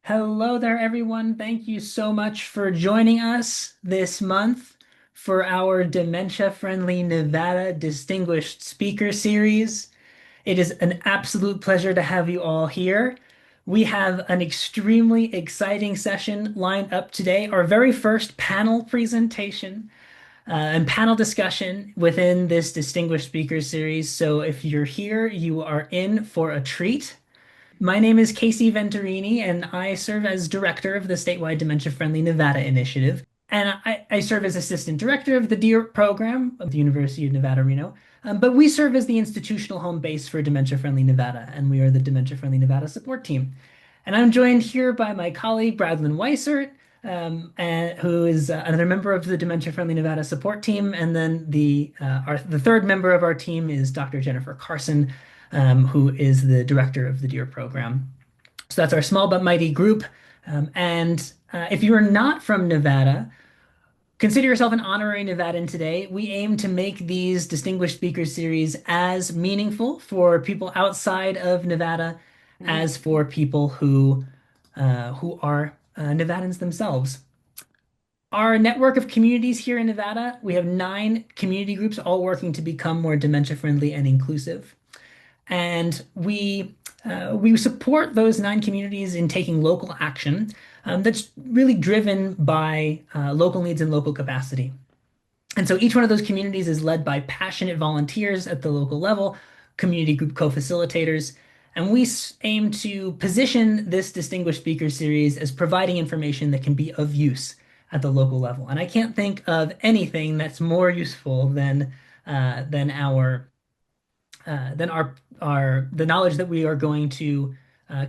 Hello there, everyone. Thank you so much for joining us this month for our Dementia-Friendly Nevada Distinguished Speaker Series. It is an absolute pleasure to have you all here. We have an extremely exciting session lined up today, our very first panel presentation and panel discussion within this Distinguished Speaker Series. So if you're here, you are in for a treat. My name is Casey Venturini, and I serve as director of the statewide Dementia Friendly Nevada Initiative. And I serve as assistant director of the DEAR program of the University of Nevada, Reno. But we serve as the institutional home base for Dementia Friendly Nevada, and we are the Dementia Friendly Nevada support team. And I'm joined here by my colleague, Bradlyn Weissert, who is another member of the Dementia Friendly Nevada support team. And then the third member of our team is Dr. Jennifer Carson, who is the director of the DEAR program. So that's our small but mighty group. And if you are not from Nevada, consider yourself an honorary Nevadan today. We aim to make these Distinguished Speakers series as meaningful for people outside of Nevada as for people who are Nevadans themselves. Our network of communities here in Nevada, we have 9 community groups all working to become more dementia friendly and inclusive. And we support those 9 communities in taking local action that's really driven by local needs and local capacity. And so each one of those communities is led by passionate volunteers at the local level, community group co-facilitators, and we aim to position this Distinguished Speaker Series as providing information that can be of use at the local level. And I can't think of anything that's more useful than the knowledge that we are going to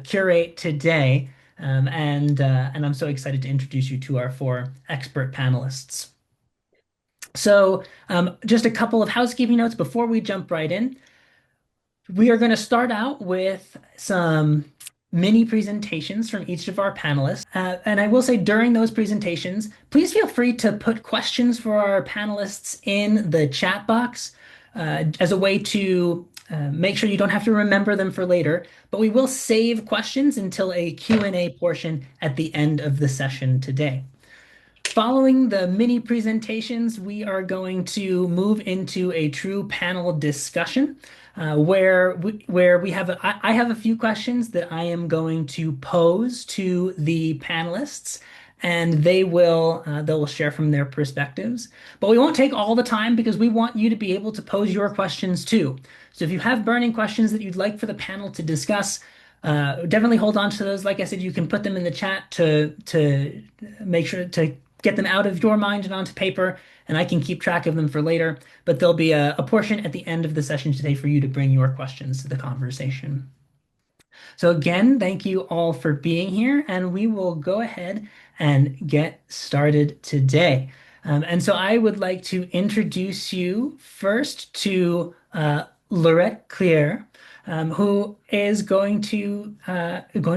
curate today. And I'm so excited to introduce you to our 4 expert panelists. So just a couple of housekeeping notes before we jump right in. We are going to start out with some mini presentations from each of our panelists. And I will say during those presentations, please feel free to put questions for our panelists in the chat box as a way to make sure you don't have to remember them for later. But we will save questions until a Q&A portion at the end of the session today. Following the mini presentations, we are going to move into a true panel discussion where we have I have a few questions that I am going to pose to the panelists, and they'll share from their perspectives. But we won't take all the time because we want you to be able to pose your questions too. So if you have burning questions that you'd like for the panel to discuss, definitely hold on to those. Like I said, you can put them in the chat to make sure to get them out of your mind and onto paper, and I can keep track of them for later. But there'll be a portion at the end of the session today for you to bring your questions to the conversation. So again, thank you all for being here, and we will go ahead and get started today. And so I would like to introduce you first to Laurette Clear, who is going to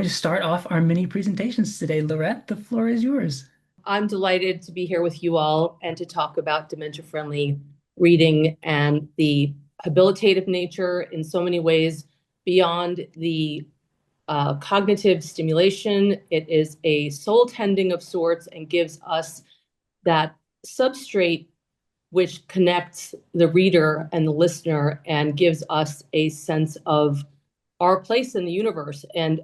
start off our mini presentations today. Laurette, the floor is yours. I'm delighted to be here with you all and to talk about dementia-friendly reading and the habilitative nature in so many ways beyond the cognitive stimulation. It is a soul tending of sorts and gives us that substrate which connects the reader and the listener and gives us a sense of our place in the universe and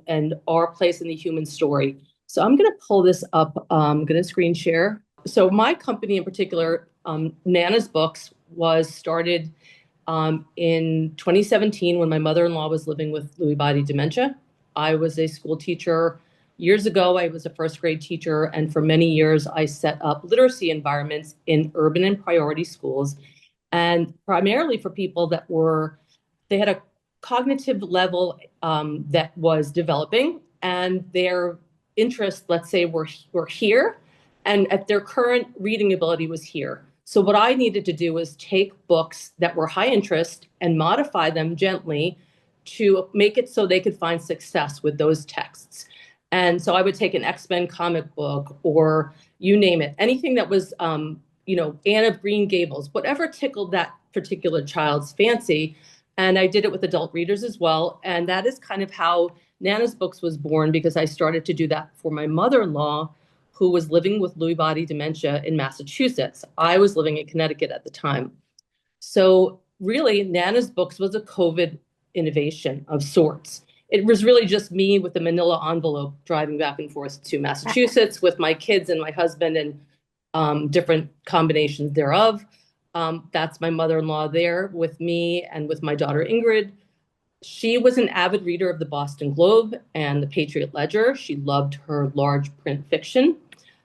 our place in the human story. So I'm going to pull this up. I'm going to screen share. So my company in particular, Nana's Books, was started in 2017 when my mother-in-law was living with Lewy body dementia. I was a school teacher. Years ago, I was a first grade teacher, and for many years, I set up literacy environments in urban and priority schools, and primarily for people they had a cognitive level that was developing, and their interest, let's say, were here, and at their current reading ability was here. So what I needed to do was take books that were high interest and modify them gently to make it so they could find success with those texts. And so I would take an X-Men comic book, or you name it, anything that was, Anne of Green Gables, whatever tickled that particular child's fancy. And I did it with adult readers as well. And that is kind of how Nana's Books was born because I started to do that for my mother-in-law, who was living with Lewy body dementia in Massachusetts. I was living in Connecticut at the time. So really, Nana's Books was a COVID innovation of sorts. It was really just me with a manila envelope driving back and forth to Massachusetts with my kids and my husband and different combinations thereof. That's my mother-in-law there with me and with my daughter Ingrid. She was an avid reader of the Boston Globe and the Patriot Ledger. She loved her large print fiction.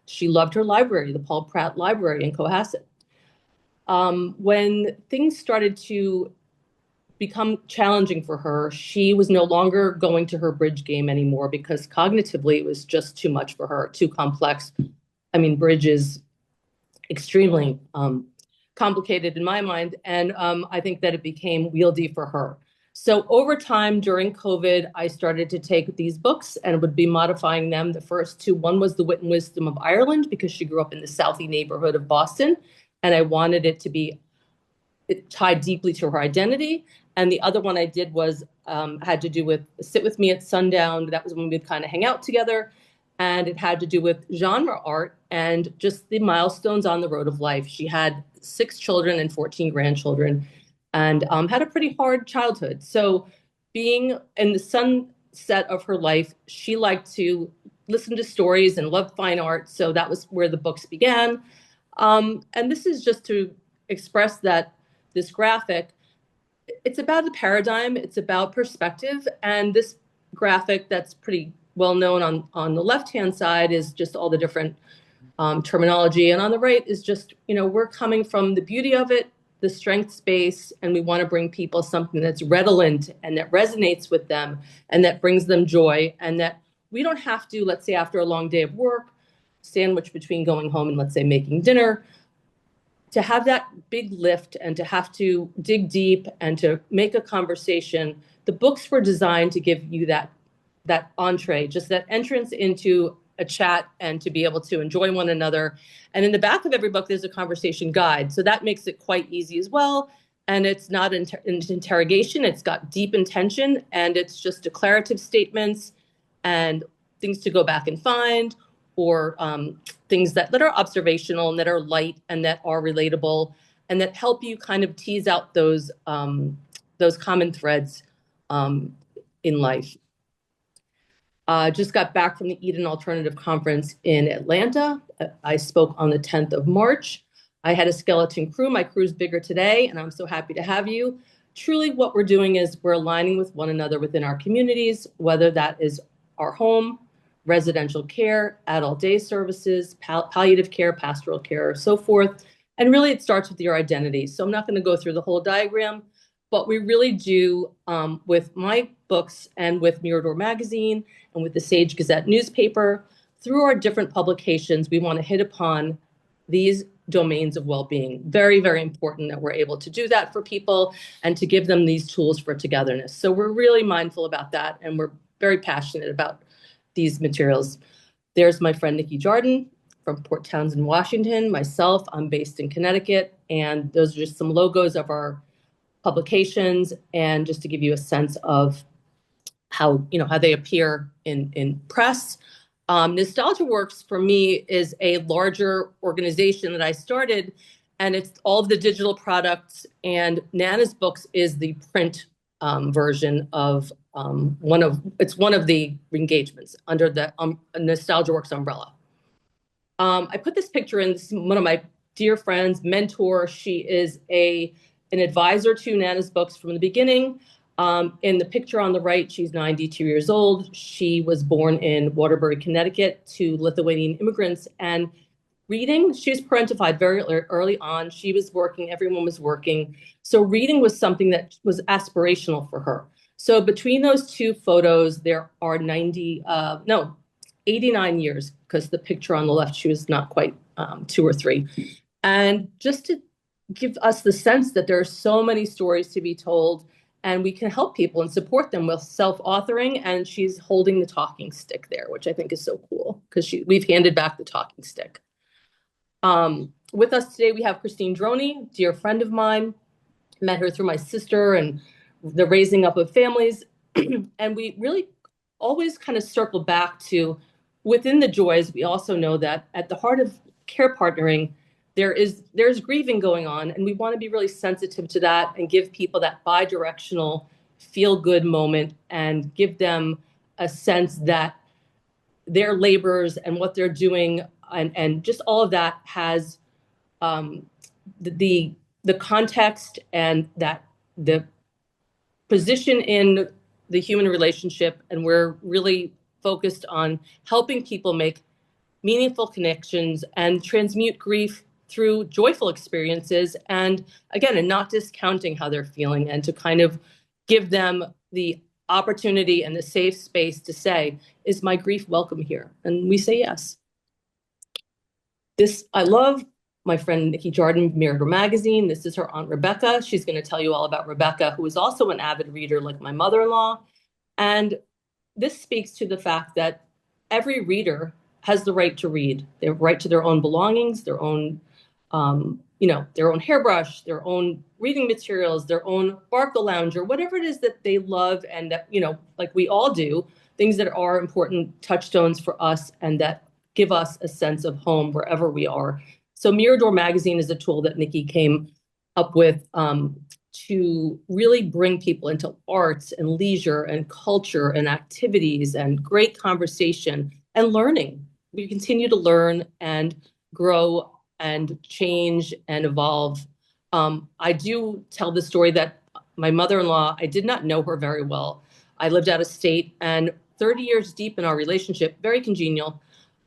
She loved her library, the Paul Pratt Library in Cohasset. When things started to become challenging for her, she was no longer going to her bridge game anymore because cognitively it was just too much for her, too complex. I mean, bridge is extremely complicated in my mind, and I think that it became wieldy for her. So over time during COVID, I started to take these books and would be modifying them. The first two, one was The Wit and Wisdom of Ireland, because she grew up in the Southie neighborhood of Boston, and I wanted it to be tied deeply to her identity. And the other one I did was had to do with Sit With Me at Sundown. That was when we'd kind of hang out together. And it had to do with genre art and just the milestones on the road of life. She had 6 children and 14 grandchildren, and had a pretty hard childhood. So being in the sunset of her life, she liked to listen to stories and loved fine art. So that was where the books began. And this is just to express that this graphic, it's about a paradigm, it's about perspective. And this graphic that's pretty well known on the left-hand side is just all the different terminology. And on the right is just, we're coming from the beauty of it, the strength space, and we want to bring people something that's redolent and that resonates with them and that brings them joy, and that we don't have to, let's say after a long day of work, sandwich between going home and let's say making dinner, to have that big lift and to have to dig deep and to make a conversation. The books were designed to give you that entree, just that entrance into a chat and to be able to enjoy one another. And in the back of every book, there's a conversation guide. So that makes it quite easy as well. And it's not an interrogation. It's got deep intention, and it's just declarative statements and things to go back and find, or things that are observational and that are light and that are relatable and that help you kind of tease out those common threads in life. Just got back from the Eden Alternative Conference in Atlanta. I spoke on the 10th of March. I had a skeleton crew. My crew's bigger today, and I'm so happy to have you. Truly what we're doing is we're aligning with one another within our communities, whether that is our home, residential care, adult day services, palliative care, pastoral care, so forth. And really it starts with your identity. So I'm not going to go through the whole diagram, but we really do, with my books and with Mirador Magazine and with the Sage Gazette newspaper, through our different publications, we want to hit upon these domains of well-being. Very, very important that we're able to do that for people and to give them these tools for togetherness. So we're really mindful about that, and we're very passionate about these materials. There's my friend Nikki Jardin from Port Townsend, Washington. Myself, I'm based in Connecticut, and those are just some logos of our publications, and just to give you a sense of how they appear in press. Nostalgia Works for me is a larger organization that I started, and it's all of the digital products, and Nana's Books is the print version of one of the engagements under the Nostalgia Works umbrella. I put this picture in. This is one of my dear friends, mentor. She is an advisor to Nana's Books from the beginning. In the picture on the right, she's 92 years old. She was born in Waterbury, Connecticut, to Lithuanian immigrants. And reading, she was parentified very early on. She was working, everyone was working. So reading was something that was aspirational for her. So between those two photos, there are 89 years, because the picture on the left, she was not quite 2 or 3. And just to give us the sense that there are so many stories to be told, and we can help people and support them with self-authoring. And she's holding the talking stick there, which I think is so cool, because we've handed back the talking stick. With us today, we have Christine Droney, dear friend of mine. Met her through my sister and the raising up of families. And we really always kind of circle back to within the joys, we also know that at the heart of care partnering, there's grieving going on, and we want to be really sensitive to that and give people that bi-directional feel good moment and give them a sense that their labors and what they're doing and just all of that has um, the context and that the position in the human relationship, and we're really focused on helping people make meaningful connections and transmute grief through joyful experiences, and again, and not discounting how they're feeling, and to kind of give them the opportunity and the safe space to say, is my grief welcome here? And we say yes. This, I love my friend Nikki Jordan, Mirador Magazine. This is her Aunt Rebecca. She's going to tell you all about Rebecca, who is also an avid reader like my mother-in-law. And this speaks to the fact that every reader has the right to read. They have right to their own belongings, their own, their own hairbrush, their own reading materials, their own Barco Lounger, whatever it is that they love and that, like we all do, things that are important touchstones for us and that give us a sense of home wherever we are. So Mirador Magazine is a tool that Nikki came up with to really bring people into arts and leisure and culture and activities and great conversation and learning. We continue to learn and grow and change and evolve. I do tell the story that my mother-in-law, I did not know her very well. I lived out of state, and 30 years deep in our relationship, very congenial,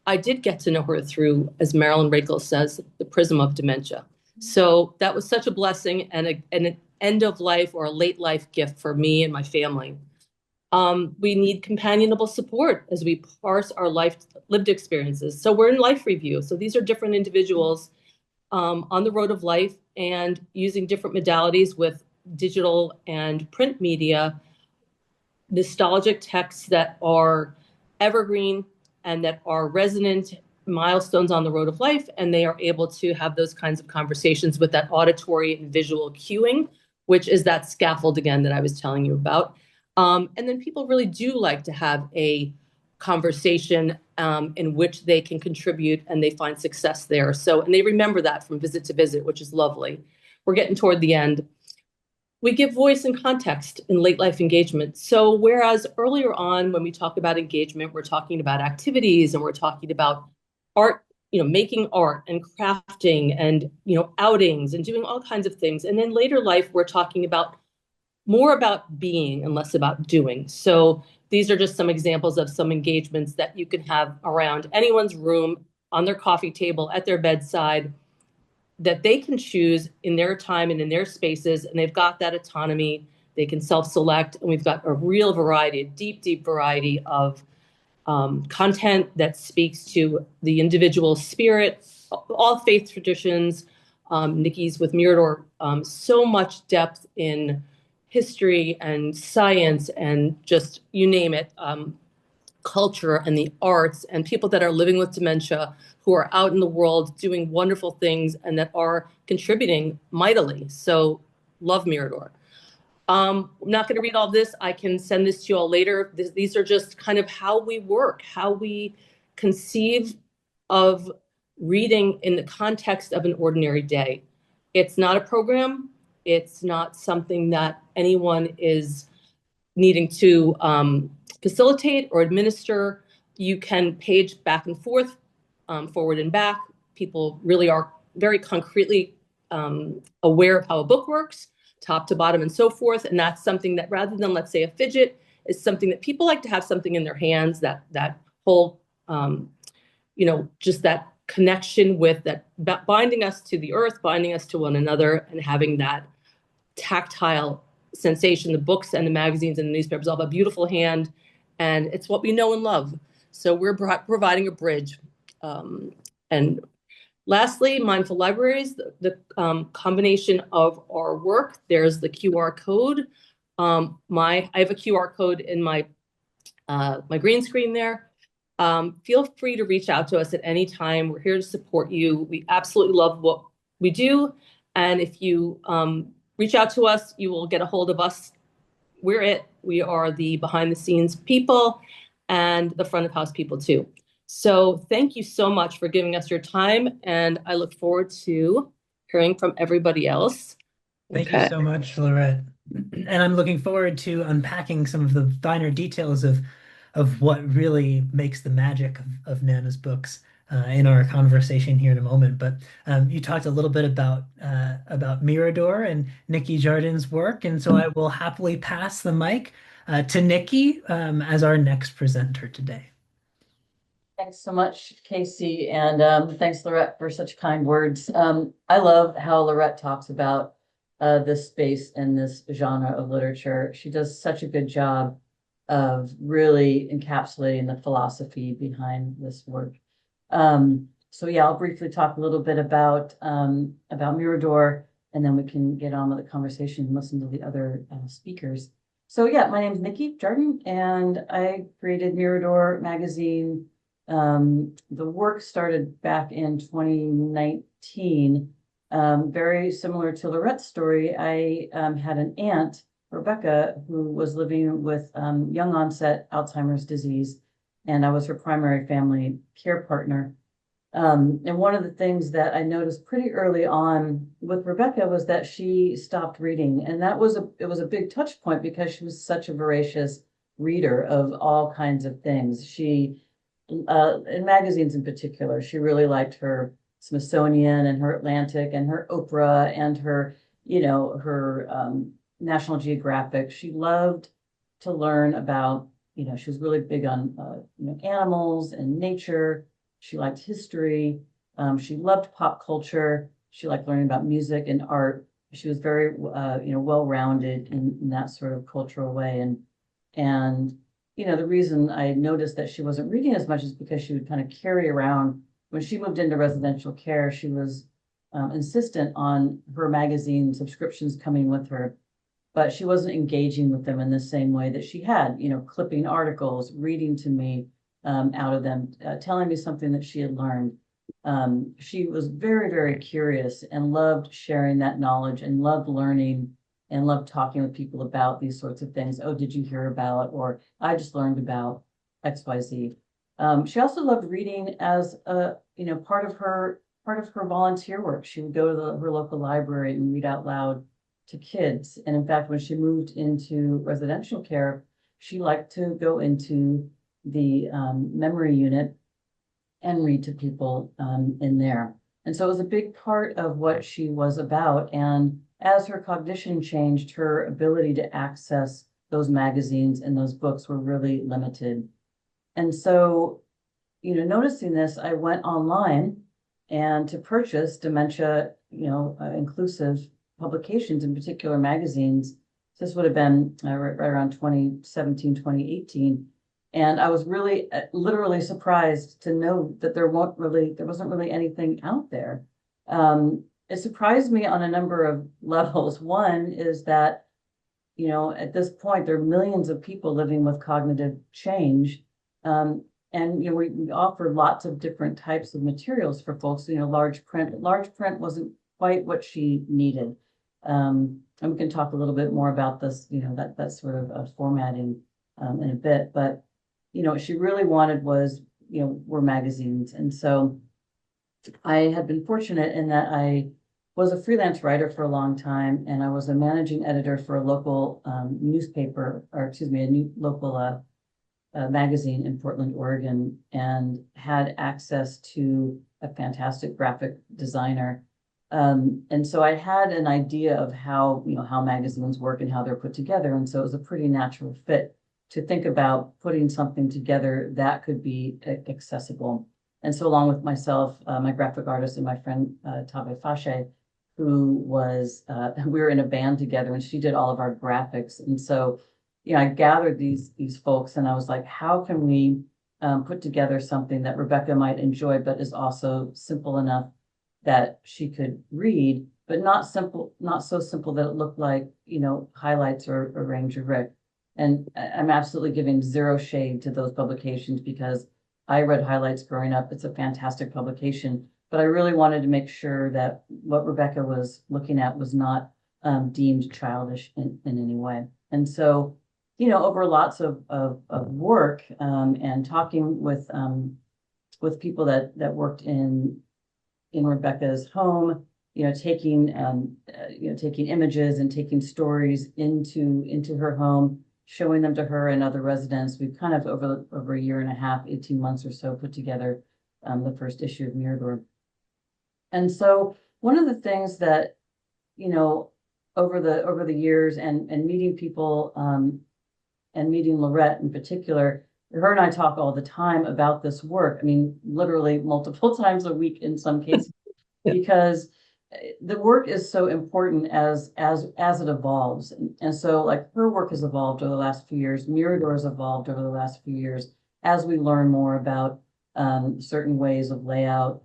I did get to know her through, as Marilyn Rakel says, the prism of dementia. So that was such a blessing and an end of life or a late life gift for me and my family. We need companionable support as we parse our lived experiences. So we're in life review. So these are different individuals on the road of life and using different modalities with digital and print media, nostalgic texts that are evergreen and that are resonant milestones on the road of life, and they are able to have those kinds of conversations with that auditory and visual cueing, which is that scaffold again that I was telling you about. And then people really do like to have a conversation in which they can contribute and they find success there. So, and they remember that from visit to visit, which is lovely. We're getting toward the end. We give voice and context in late life engagement. So whereas earlier on, when we talk about engagement, we're talking about activities and we're talking about art, making art and crafting and, outings and doing all kinds of things. And then later life, we're talking about more about being and less about doing. So these are just some examples of some engagements that you can have around anyone's room, on their coffee table, at their bedside, that they can choose in their time and in their spaces, and they've got that autonomy. They can self-select, and we've got a real variety, a deep, deep variety of content that speaks to the individual spirit, all faith traditions. Nikki's with Mirador, so much depth in history and science and just you name it, culture and the arts, and people that are living with dementia who are out in the world doing wonderful things and that are contributing mightily. So love Mirador. I'm not going to read all this. I can send this to you all later. These are just kind of how we work, how we conceive of reading in the context of an ordinary day. It's not a program. It's not something that anyone is needing to facilitate or administer. You can page back and forth, forward and back. People really are very concretely aware of how a book works, top to bottom and so forth. And that's something that, rather than, let's say, a fidget, is something that people like to have something in their hands, that whole, just that connection with that binding us to the earth, binding us to one another, and having that tactile sensation. The books and the magazines and the newspapers all have a beautiful hand, and it's what we know and love. So we're providing a bridge. And lastly, mindful libraries, the combination of our work. There's the QR code. I have a QR code in my my green screen there. Feel free to reach out to us at any time. We're here to support you. We absolutely love what we do. And if you reach out to us, you will get a hold of us. We're it. We are the behind the scenes people. and the front of house people too. So thank you so much for giving us your time, and I look forward to hearing from everybody else. Thank you Okay. so much, Lorette. And I'm looking forward to unpacking some of the finer details of what really makes the magic of Nana's books in our conversation here in a moment. But you talked a little bit about Mirador and Nikki Jardin's work, and so I will happily pass the mic to Nikki as our next presenter today. Thanks so much, Casey, and thanks, Lorette, for such kind words. I love how Lorette talks about this space and this genre of literature. She does such a good job of really encapsulating the philosophy behind this work. So yeah, I'll briefly talk a little bit about Mirador, and then we can get on with the conversation and listen to the other speakers. So yeah, my name is Nikki Jardin, and I created Mirador magazine. The work started back in 2019. Very similar to Lorette's story, I had an aunt, Rebecca, who was living with young onset Alzheimer's disease, and I was her primary family care partner. And one of the things that I noticed pretty early on with Rebecca was that she stopped reading, and it was a big touch point because she was such a voracious reader of all kinds of things. She in magazines in particular, she really liked her Smithsonian and her Atlantic and her Oprah and her, her National Geographic. She loved to learn about, she was really big on, animals and nature. She liked history. She loved pop culture. She liked learning about music and art. She was very, well-rounded in that sort of cultural way. And the reason I noticed that she wasn't reading as much is because she would kind of carry around, when she moved into residential care, she was insistent on her magazine subscriptions coming with her, but she wasn't engaging with them in the same way that she had, clipping articles, reading to me out of them, telling me something that she had learned. She was very, very curious and loved sharing that knowledge and loved learning and loved talking with people about these sorts of things. Oh, did you hear about? Or I just learned about XYZ. She also loved reading as a, part of her volunteer work. She would go to her local library and read out loud to kids. And in fact, when she moved into residential care, she liked to go into the memory unit and read to people in there. And so it was a big part of what she was about. And as her cognition changed, her ability to access those magazines and those books were really limited. And so, noticing this, I went online and to purchase dementia, inclusive publications, in particular magazines. This would have been right around 2017, 2018. And I was really literally surprised to know that there wasn't really anything out there. It surprised me on a number of levels. One is that, at this point, there are millions of people living with cognitive change. And we offer lots of different types of materials for folks. Large print wasn't quite what she needed. And we can talk a little bit more about this, that sort of formatting in a bit. But what she really wanted was, were magazines. And so I had been fortunate in that I was a freelance writer for a long time, and I was a managing editor for a local newspaper, or excuse me, a new local magazine in Portland, Oregon, and had access to a fantastic graphic designer. And so I had an idea of how magazines work and how they're put together. And so it was a pretty natural fit to think about putting something together that could be accessible. And so along with myself, my graphic artist and my friend Tabe Fashe, who was, we were in a band together, and she did all of our graphics. And so, I gathered these folks, and I was like, how can we put together something that Rebecca might enjoy, but is also simple enough that she could read, but not so simple that it looked like, highlights or Ranger Rick. And I'm absolutely giving zero shade to those publications because I read highlights growing up. It's a fantastic publication, but I really wanted to make sure that what Rebecca was looking at was not deemed childish in any way. And so, over lots of work, and talking with people that worked in Rebecca's home, taking images and taking stories into her home, showing them to her and other residents. We've kind of over a year and a half, 18 months or so, put together the first issue of Mirador. And so one of the things that, over the years and meeting people, and meeting Lorette in particular, her and I talk all the time about this work. I mean, literally multiple times a week in some cases, because the work is so important as it evolves. And so like her work has evolved over the last few years, Mirador has evolved over the last few years as we learn more about certain ways of layout,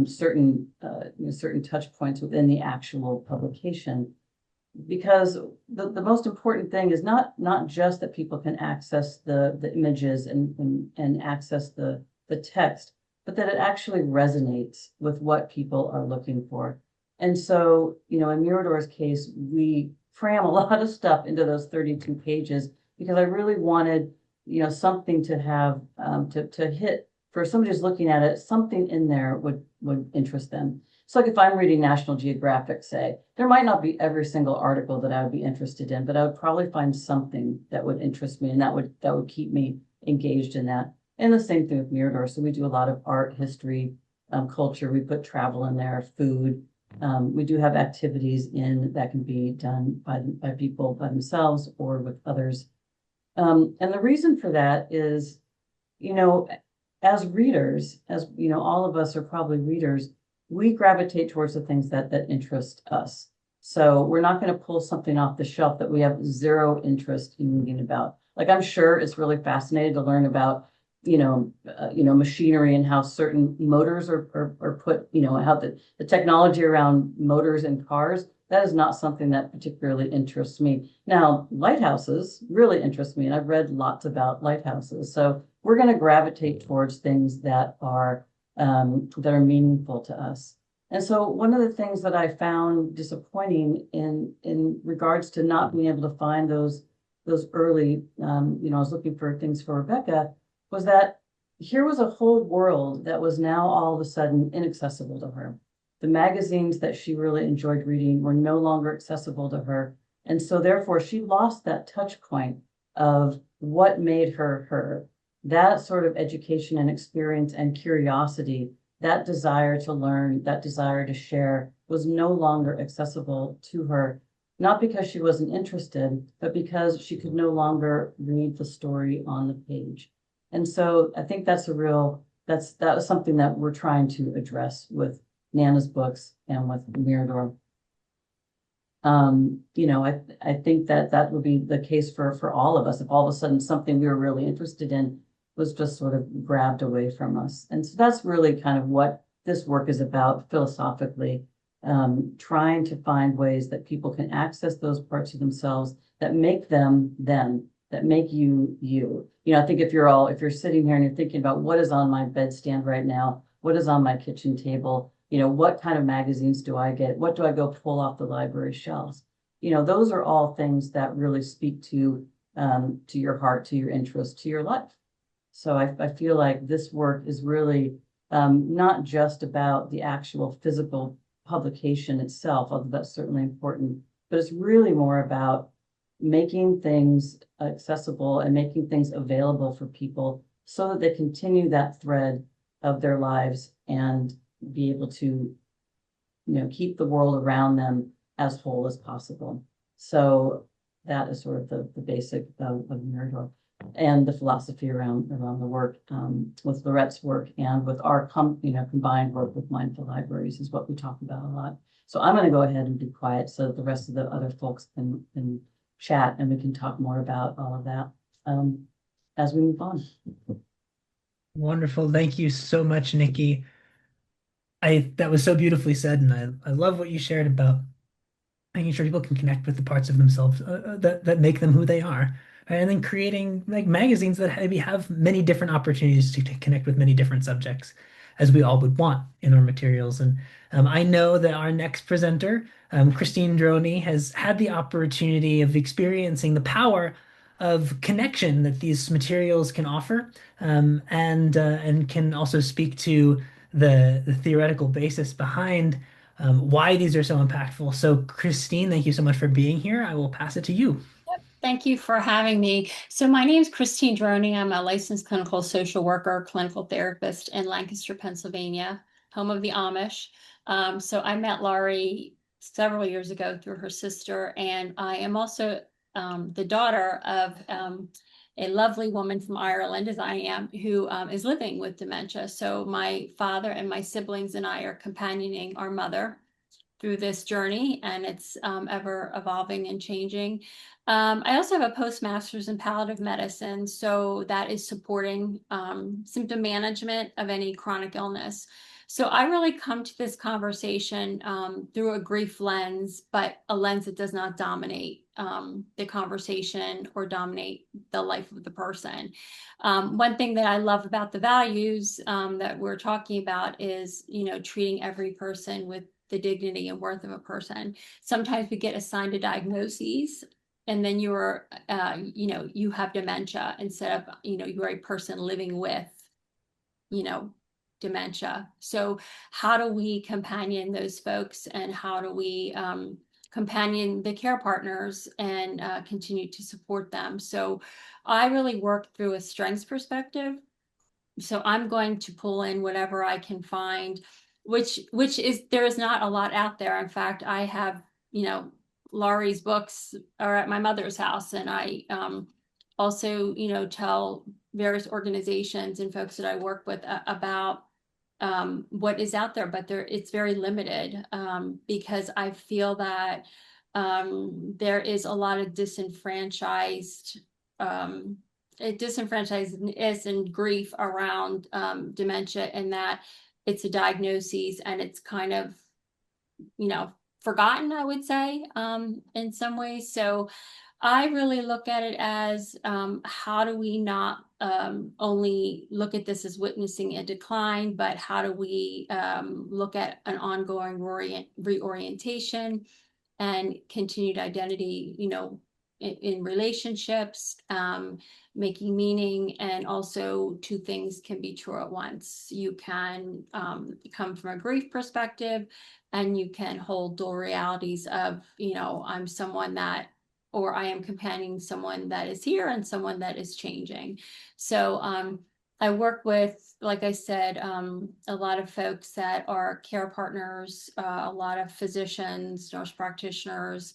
certain touch points within the actual publication. Because the most important thing is not just that people can access the images and access the text, but that it actually resonates with what people are looking for. And so, in Mirador's case, we cram a lot of stuff into those 32 pages because I really wanted, something to have to hit for somebody who's looking at it, something in there would interest them. So like if I'm reading National Geographic, say, there might not be every single article that I would be interested in, but I would probably find something that would interest me and that would keep me engaged in that. And the same thing with Mirador. So we do a lot of art, history, culture. We put travel in there, food. We do have activities in that can be done by people by themselves or with others. And the reason for that is, as readers, all of us are probably readers, we gravitate towards the things that interest us. So we're not going to pull something off the shelf that we have zero interest in reading about. Like I'm sure it's really fascinating to learn about, machinery and how certain motors are put, how the technology around motors and cars. That is not something that particularly interests me. Now, lighthouses really interest me, and I've read lots about lighthouses. So we're going to gravitate towards things that are meaningful to us. And so one of the things that I found disappointing in regards to not being able to find those early, I was looking for things for Rebecca, was that here was a whole world that was now all of a sudden inaccessible to her. The magazines that she really enjoyed reading were no longer accessible to her. And so therefore she lost that touch point of what made her her. That sort of education and experience and curiosity, that desire to learn, that desire to share was no longer accessible to her, not because she wasn't interested, but because she could no longer read the story on the page. And so I think that was something that we're trying to address with Nana's books and with Mirador. I think that would be the case for all of us if all of a sudden something we were really interested in was just sort of grabbed away from us. And so that's really kind of what this work is about philosophically, trying to find ways that people can access those parts of themselves that make them, that make you, you. I think if you're sitting here and you're thinking about what is on my bedstand right now, what is on my kitchen table, what kind of magazines do I get? What do I go pull off the library shelves? Those are all things that really speak to your heart, to your interest, to your life. So I feel like this work is really not just about the actual physical publication itself, although that's certainly important, but it's really more about making things accessible and making things available for people so that they continue that thread of their lives and be able to, keep the world around them as whole as possible. So that is sort of the basic of Mirador and the philosophy around the work, with Lorette's work and with our combined work with Mindful Libraries is what we talk about a lot. So I'm going to go ahead and be quiet so that the rest of the other folks can chat and we can talk more about all of that as we move on. Wonderful. Thank you so much, Nikki. That was so beautifully said, and I love what you shared about making sure people can connect with the parts of themselves that make them who they are, and then creating like magazines that maybe have many different opportunities to connect with many different subjects, as we all would want in our materials. And I know that our next presenter, Christine Droney, has had the opportunity of experiencing the power of connection that these materials can offer, and can also speak to the theoretical basis behind why these are so impactful. So, Christine, thank you so much for being here. I will pass it to you. Thank you for having me. So my name is Christine Droney. I'm a licensed clinical social worker, clinical therapist in Lancaster, Pennsylvania, home of the Amish. So I met Laurie several years ago through her sister, and I am also the daughter of a lovely woman from Ireland, as I am, who is living with dementia. So my father and my siblings and I are companioning our mother through this journey, and it's ever evolving and changing. I also have a postmaster's in palliative medicine, so that is supporting symptom management of any chronic illness. So I really come to this conversation through a grief lens, but a lens that does not dominate the conversation or dominate the life of the person. One thing that I love about the values that we're talking about is, treating every person with the dignity and worth of a person. Sometimes we get assigned a diagnosis, and then you have dementia instead of, you're a person living with, dementia. So how do we companion those folks, and how do we companion the care partners and continue to support them? So I really work through a strengths perspective. So I'm going to pull in whatever I can find, which is, there is not a lot out there. In fact, I have, Laurie's books are at my mother's house, and I also, tell various organizations and folks that I work with about what is out there, but it's very limited because I feel that there is a lot of disenfranchised disenfranchisedness and grief around dementia, and that it's a diagnosis and it's kind of, forgotten, I would say, in some ways. So I really look at it as how do we not only look at this as witnessing a decline, but how do we look at an ongoing reorientation and continued identity, in relationships, making meaning. And also, two things can be true at once. You can come from a grief perspective, and you can hold dual realities of, I'm someone that, or I am companioning someone that is here and someone that is changing. So I work with, like I said, a lot of folks that are care partners, a lot of physicians, nurse practitioners,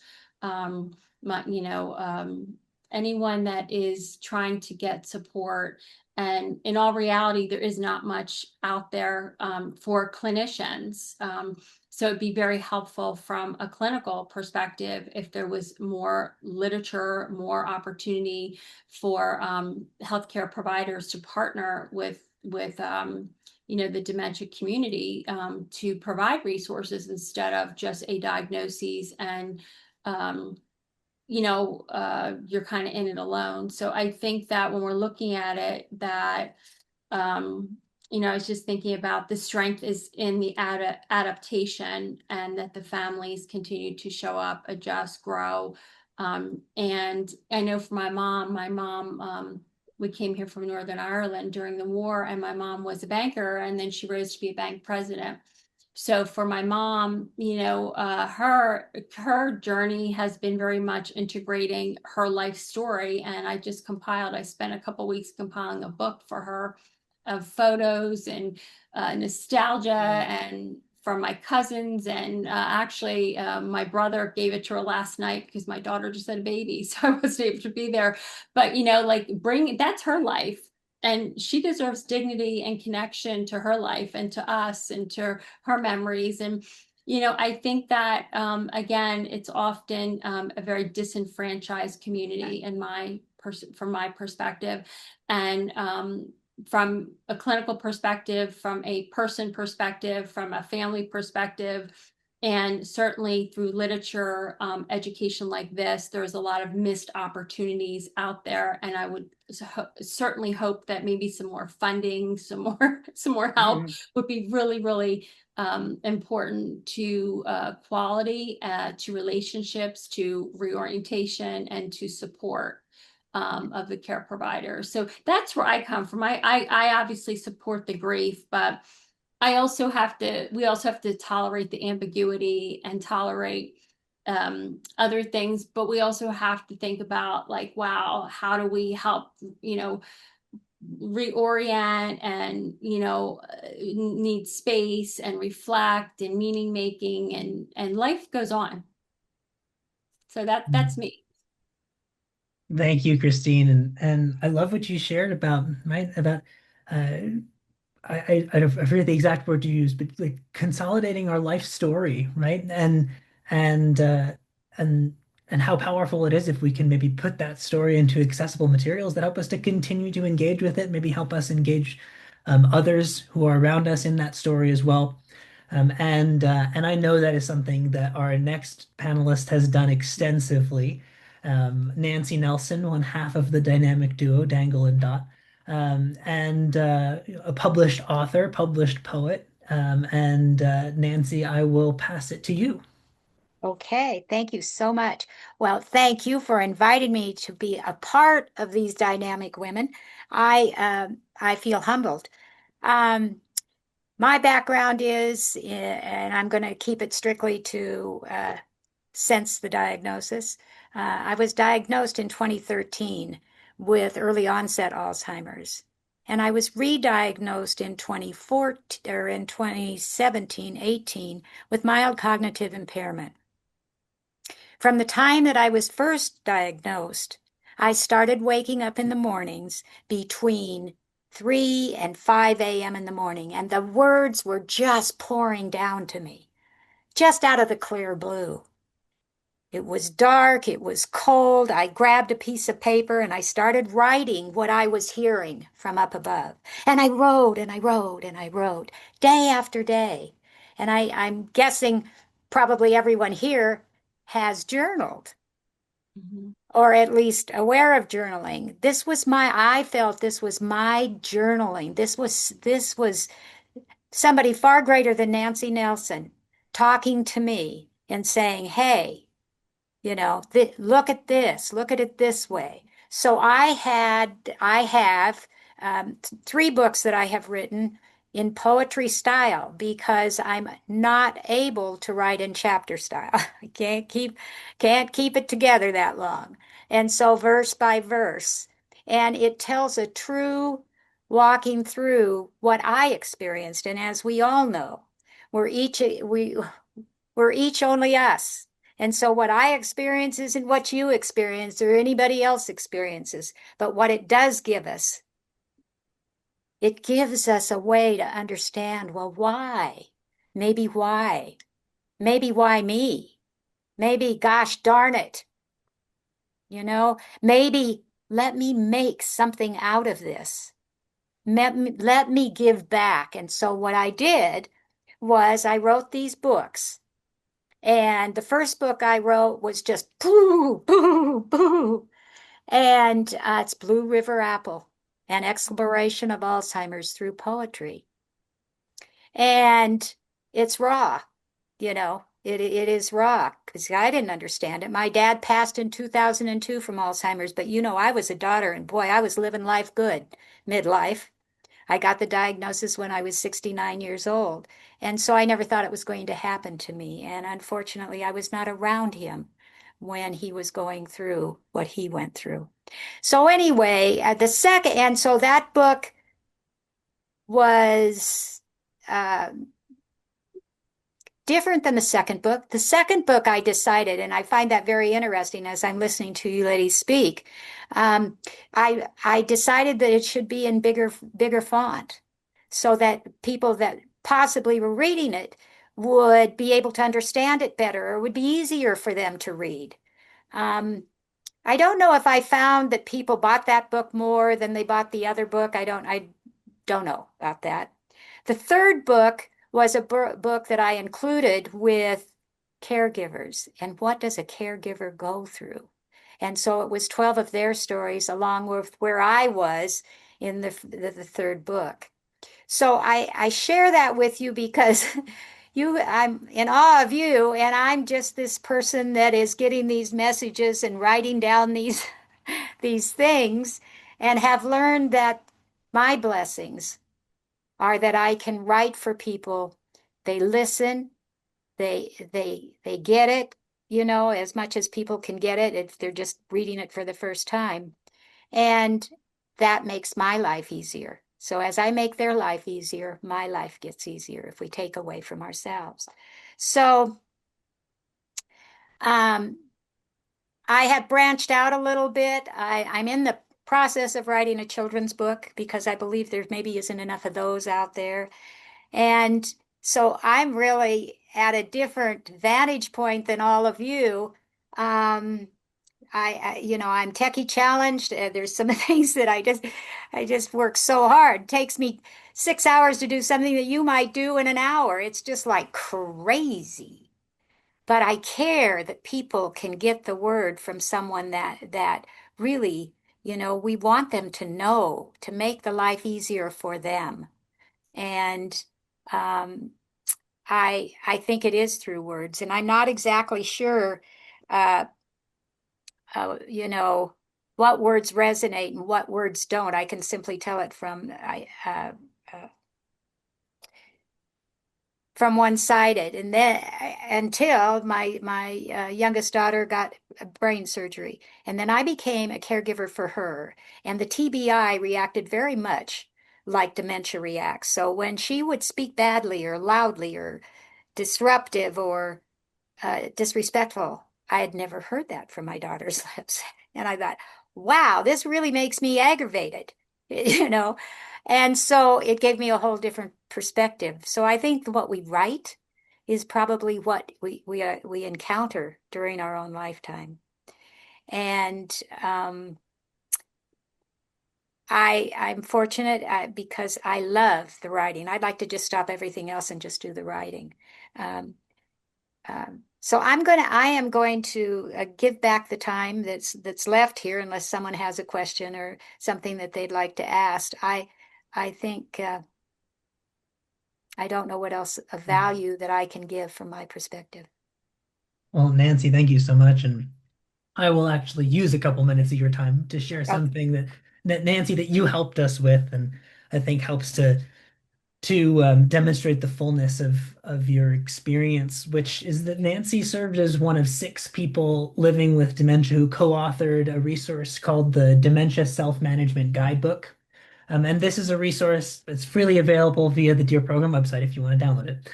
anyone that is trying to get support. And in all reality, there is not much out there for clinicians. So it'd be very helpful from a clinical perspective if there was more literature, more opportunity for healthcare providers to partner with the dementia community to provide resources instead of just a diagnosis and you're kind of in it alone. So I think that when we're looking at it, that I was just thinking about the strength is in the adaptation, and that the families continue to show up, adjust, grow. And I know for my mom, we came here from Northern Ireland during the war, and my mom was a banker, and then she rose to be a bank president. So for my mom, her journey has been very much integrating her life story. And I spent a couple weeks compiling a book for her of photos and nostalgia and from my cousins. And actually, my brother gave it to her last night because my daughter just had a baby, so I wasn't able to be there. But, that's her life. And she deserves dignity and connection to her life and to us and to her memories. And, I think that, again, it's often a very disenfranchised community from my perspective. And from a clinical perspective, from a person perspective, from a family perspective, and certainly through literature, education like this, there's a lot of missed opportunities out there. And I would certainly hope that maybe some more funding, some more help would be really, really important to quality, to relationships, to reorientation, and to support. of the care provider. So that's where I come from. I obviously support the grief, but we also have to tolerate the ambiguity and tolerate other things, but we also have to think about like, wow, how do we help, reorient and, need space and reflect and meaning making and life goes on. So that's me. Thank you, Christine, and I love what you shared about uh, I forget the exact word you used, but like consolidating our life story, right? And and and how powerful it is if we can maybe put that story into accessible materials that help us to continue to engage with it, maybe help us engage others who are around us in that story as well. And I know that is something that our next panelist has done extensively. Nancy Nelson, one half of the dynamic duo, Dangle and Dot, and a published author, published poet. And Nancy, I will pass it to you. Okay, thank you so much. Well, thank you for inviting me to be a part of these dynamic women. I feel humbled. Um, my background is, and I'm going to keep it strictly to since the diagnosis. I was diagnosed in 2013 with early onset Alzheimer's. And I was re-diagnosed in 2014 or in 2017, 18 with mild cognitive impairment. From the time that I was first diagnosed, I started waking up in the mornings between 3 and 5 a.m. in the morning, and the words were just pouring down to me, just out of the clear blue. It was dark, it was cold. I grabbed a piece of paper and I started writing what I was hearing from up above. And I wrote and I wrote and I wrote day after day. And I'm guessing probably everyone here has journaled or at least aware of journaling. I felt this was my journaling. This was somebody far greater than Nancy Nelson talking to me and saying, hey, look at this, look at it this way. So I have 3 books that I have written in poetry style because I'm not able to write in chapter style. I can't keep it together that long. And so verse by verse. And it tells a true walking through what I experienced. And as we all know, we're each only us. And so what I experience isn't what you experience or anybody else experiences. But what it does give us, it gives us a way to understand, well, why? Maybe why? Maybe why me? Maybe, gosh darn it. Maybe let me make something out of this. Let me give back. And so what I did was I wrote these books. And the first book I wrote was just boo, boo, boo. And it's Blue River Apple, an exploration of Alzheimer's through poetry. And it's raw, it is raw because I didn't understand it. My dad passed in 2002 from Alzheimer's, but I was a daughter and boy, I was living life good, midlife. I got the diagnosis when I was 69 years old. And so I never thought it was going to happen to me. And unfortunately, I was not around him when he was going through what he went through. So anyway, and so that book was different than the second book. The second book I decided, and I find that very interesting as I'm listening to you ladies speak, I decided that it should be in bigger font so that people that possibly were reading it would be able to understand it better or would be easier for them to read. I don't know if I found that people bought that book more than they bought the other book. I don't know about that. The third book was a book that I included with caregivers and what does a caregiver go through. And so it was 12 of their stories along with where I was in the third book. So I share that with you because I'm in awe of you, and I'm just this person that is getting these messages and writing down these these things and have learned that my blessings are that I can write for people. They listen, they get it, as much as people can get it if they're just reading it for the first time. And that makes my life easier. So as I make their life easier, my life gets easier if we take away from ourselves. So um, I have branched out a little bit. I'm in the process of writing a children's book because I believe there maybe isn't enough of those out there. And so I'm really at a different vantage point than all of you. Um, I'm techie challenged. There's some things that I just work so hard. It takes me 6 hours to do something that you might do in an hour. It's just like crazy. But I care that people can get the word from someone that really, we want them to know, to make the life easier for them. And um, I think it is through words, and I'm not exactly sure, uh, you know, what words resonate and what words don't. I can simply tell it from one-sided, and then until my youngest daughter got brain surgery, and then I became a caregiver for her, and the TBI reacted very much like dementia reacts. So when she would speak badly or loudly or disruptive or disrespectful. I had never heard that from my daughter's lips. And I thought, wow, this really makes me aggravated, you know? And so it gave me a whole different perspective. So I think what we write is probably what we encounter during our own lifetime. And I'm fortunate because I love the writing. I'd like to just stop everything else and just do the writing. Um, so I am going to give back the time that's left here, unless someone has a question or something that they'd like to ask. I think I don't know what else of value that I can give from my perspective. Well, Nancy, thank you so much. And I will actually use a couple minutes of your time to share Okay. something that Nancy, that you helped us with, and I think helps to demonstrate the fullness of your experience, which is that Nancy served as one of 6 people living with dementia who co-authored a resource called the Dementia Self-Management Guidebook. And this is a resource that's freely available via the Dear Program website if you want to download it.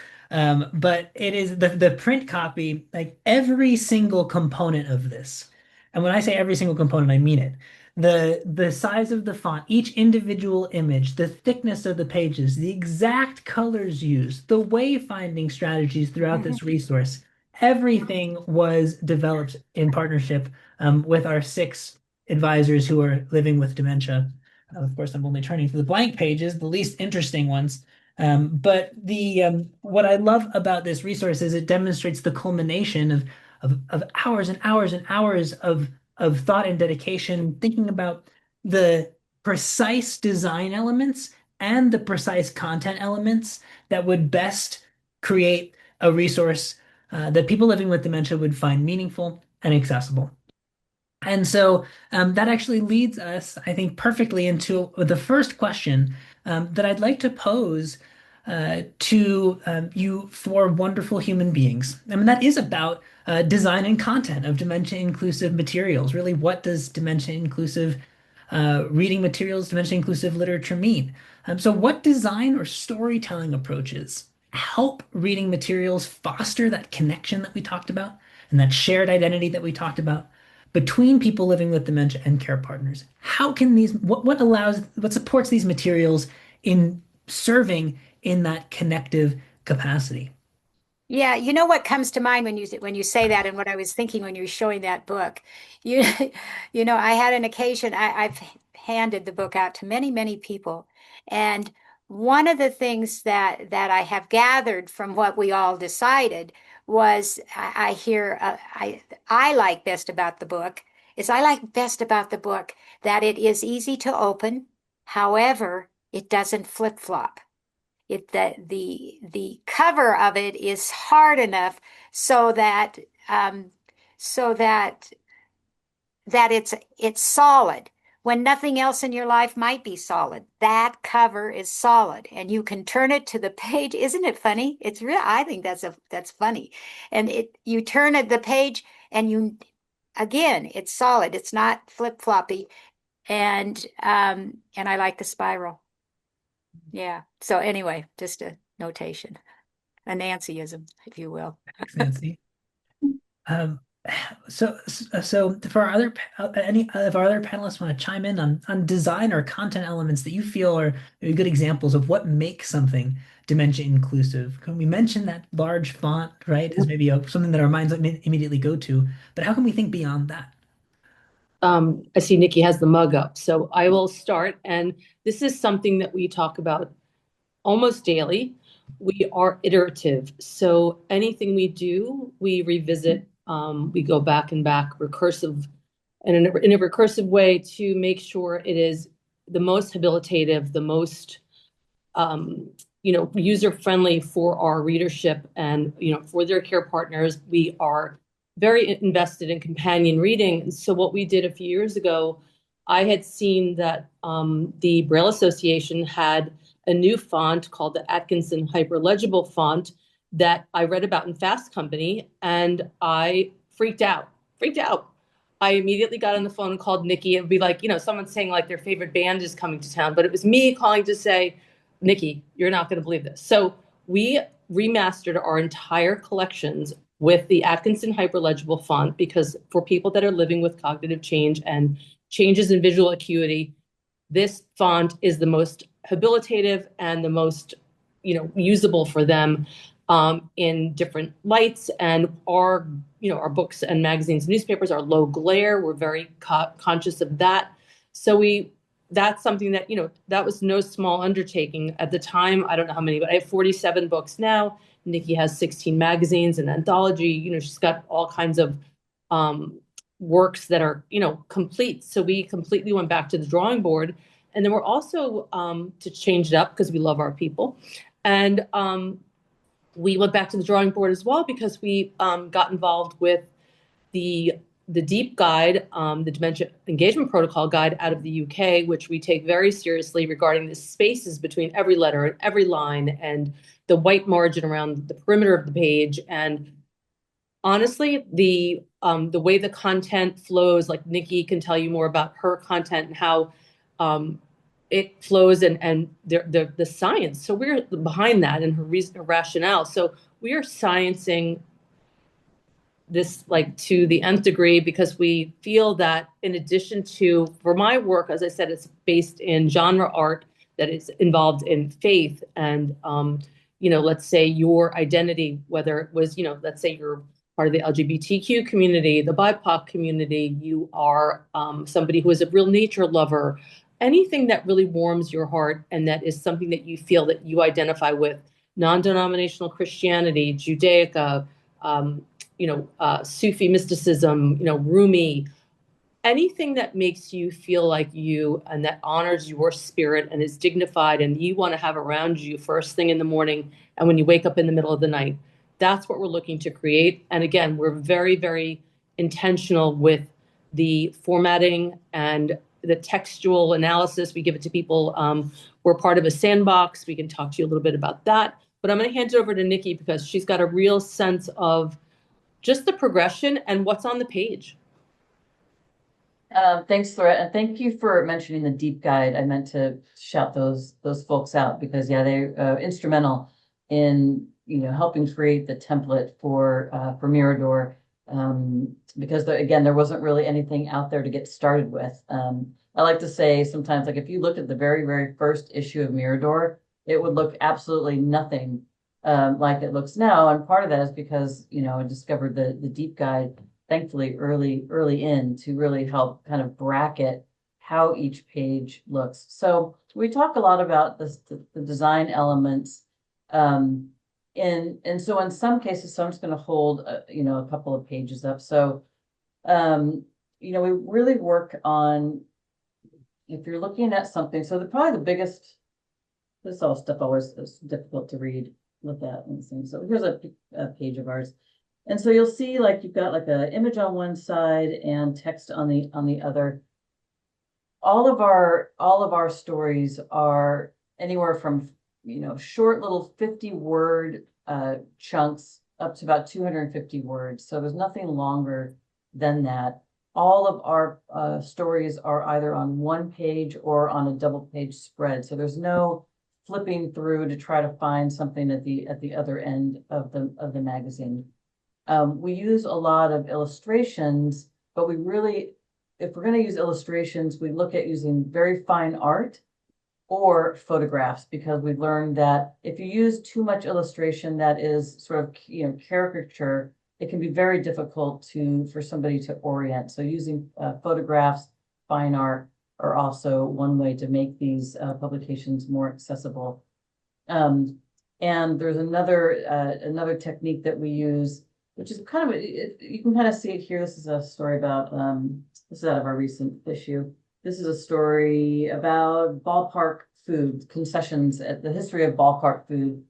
But it is the print copy, like every single component of this. And when I say every single component, I mean it. The size of the font, each individual image, the thickness of the pages, the exact colors used, the wayfinding strategies throughout this resource, everything was developed in partnership with our 6 advisors who are living with dementia. Of course, I'm only turning to the blank pages, the least interesting ones. But what I love about this resource is it demonstrates the culmination of hours and hours and hours of thought and dedication, thinking about the precise design elements and the precise content elements that would best create a resource that people living with dementia would find meaningful and accessible. And so that actually leads us, I think, perfectly into the first question that I'd like to pose to you 4 wonderful human beings. I mean, that is about design and content of dementia-inclusive materials. Really, what does dementia-inclusive reading materials, dementia-inclusive literature mean? So what design or storytelling approaches help reading materials foster that connection that we talked about and that shared identity that we talked about between people living with dementia and care partners? How can what supports these materials in serving in that connective capacity? Yeah, you know what comes to mind when you say that, and what I was thinking when you were showing that book. You I had an occasion. I've handed the book out to many, many people, and one of the things that I have gathered from what we all decided was I hear I like best about the book that it is easy to open. However, it doesn't flip-flop. The cover of it is hard enough so that um, so that that it's solid when nothing else in your life might be solid. That cover is solid, and you can turn it to the page. Isn't it funny? It's real. I think that's funny. And you turn it the page, and again, it's solid. It's not flip floppy, and I like the spiral. Yeah. So anyway, just a notation, a Nancyism, if you will. Thanks, Nancy. Um, so for our any of our other panelists want to chime in on design or content elements that you feel are good examples of what makes something dementia inclusive. Can we mention that large font, right, as maybe something that our minds immediately go to, but how can we think beyond that? I see Nikki has the mug up, so I will start. And this is something that we talk about almost daily. We are iterative. So anything we do, we revisit, we go back and back, recursive, and in a recursive way to make sure it is the most habilitative, the most user-friendly for our readership and for their care partners. We are very invested in companion reading. And so what we did a few years ago, I had seen that the Braille Association had a new font called the Atkinson Hyperlegible font that I read about in Fast Company, and I freaked out. I immediately got on the phone and called Nikki. It would be like, someone saying like their favorite band is coming to town, but it was me calling to say, Nikki, you're not going to believe this. So we remastered our entire collections with the Atkinson Hyperlegible font, because for people that are living with cognitive change and changes in visual acuity, this font is the most habilitative and the most, usable for them in different lights. And our books and magazines, and newspapers are low glare. We're very conscious of that. So that's something that, that was no small undertaking at the time. I don't know how many, but I have 47 books now. Nikki has 16 magazines and anthology. She's got all kinds of works that are, complete. So we completely went back to the drawing board. And then we're also to change it up because we love our people. And we went back to the drawing board as well because we got involved with the DEEP guide, the Dementia Engagement Protocol guide out of the UK, which we take very seriously regarding the spaces between every letter and every line and the white margin around the perimeter of the page. And honestly, the way the content flows, like Nikki can tell you more about her content and how it flows and the science. So we're behind that and her rationale. So we are sciencing this like to the nth degree, because we feel that in addition to, for my work, as I said, it's based in genre art that is involved in faith and, let's say your identity, whether it was, let's say you're part of the LGBTQ community, the BIPOC community, you are somebody who is a real nature lover, anything that really warms your heart and that is something that you feel that you identify with, non-denominational Christianity, Judaica, Sufi mysticism, Rumi, anything that makes you feel like you and that honors your spirit and is dignified and you want to have around you first thing in the morning and when you wake up in the middle of the night. That's what we're looking to create. And again, we're very, very intentional with the formatting and the textual analysis. We give it to people. We're part of a sandbox. We can talk to you a little bit about that. But I'm going to hand it over to Nikki because she's got a real sense of just the progression and what's on the page. Thanks, Lorette, and thank you for mentioning the DEEP guide. I meant to shout those folks out because they're instrumental in helping create the template for Mirador, because again there wasn't really anything out there to get started with. I like to say sometimes, like, if you look at the very, very first issue of Mirador, it would look absolutely nothing like it looks now. And part of that is because, I discovered the DEEP guide, thankfully, early in to really help kind of bracket how each page looks. So we talk a lot about the design elements. And so in some cases, so I'm just going to hold, a couple of pages up. So, we really work on, if you're looking at something, so probably the biggest, this all stuff always is difficult to read with that and things. So here's a page of ours. And so you'll see like you've got like an image on one side and text on the other. All of our stories are anywhere from, short little 50-word chunks up to about 250 words. So there's nothing longer than that. All of our stories are either on one page or on a double page spread. So there's no flipping through to try to find something at the other end of the magazine. We use a lot of illustrations, but we really, if we're going to use illustrations, we look at using very fine art or photographs, because we've learned that if you use too much illustration that is sort of, caricature, it can be very difficult for somebody to orient. So using photographs, fine art are also one way to make these publications more accessible. And there's another technique that we use, which is kind of, you can kind of see it here. This is a story about, this is out of our recent issue. This is a story about ballpark food concessions, the history of ballpark food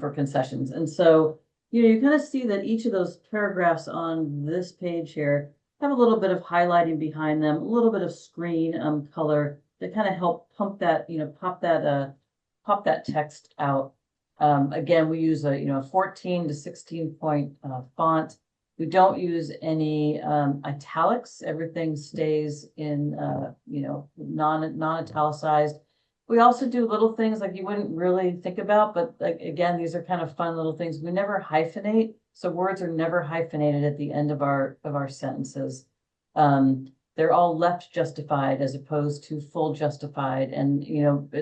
for concessions. And so, you kind of see that each of those paragraphs on this page here have a little bit of highlighting behind them, a little bit of screen color that kind of help pump that, pop that text out. Again, we use a 14 to 16 point font. We don't use any italics. Everything stays in, non-italicized. We also do little things like you wouldn't really think about, but like, again, these are kind of fun little things. We never hyphenate. So words are never hyphenated at the end of our sentences. They're all left justified as opposed to full justified. And,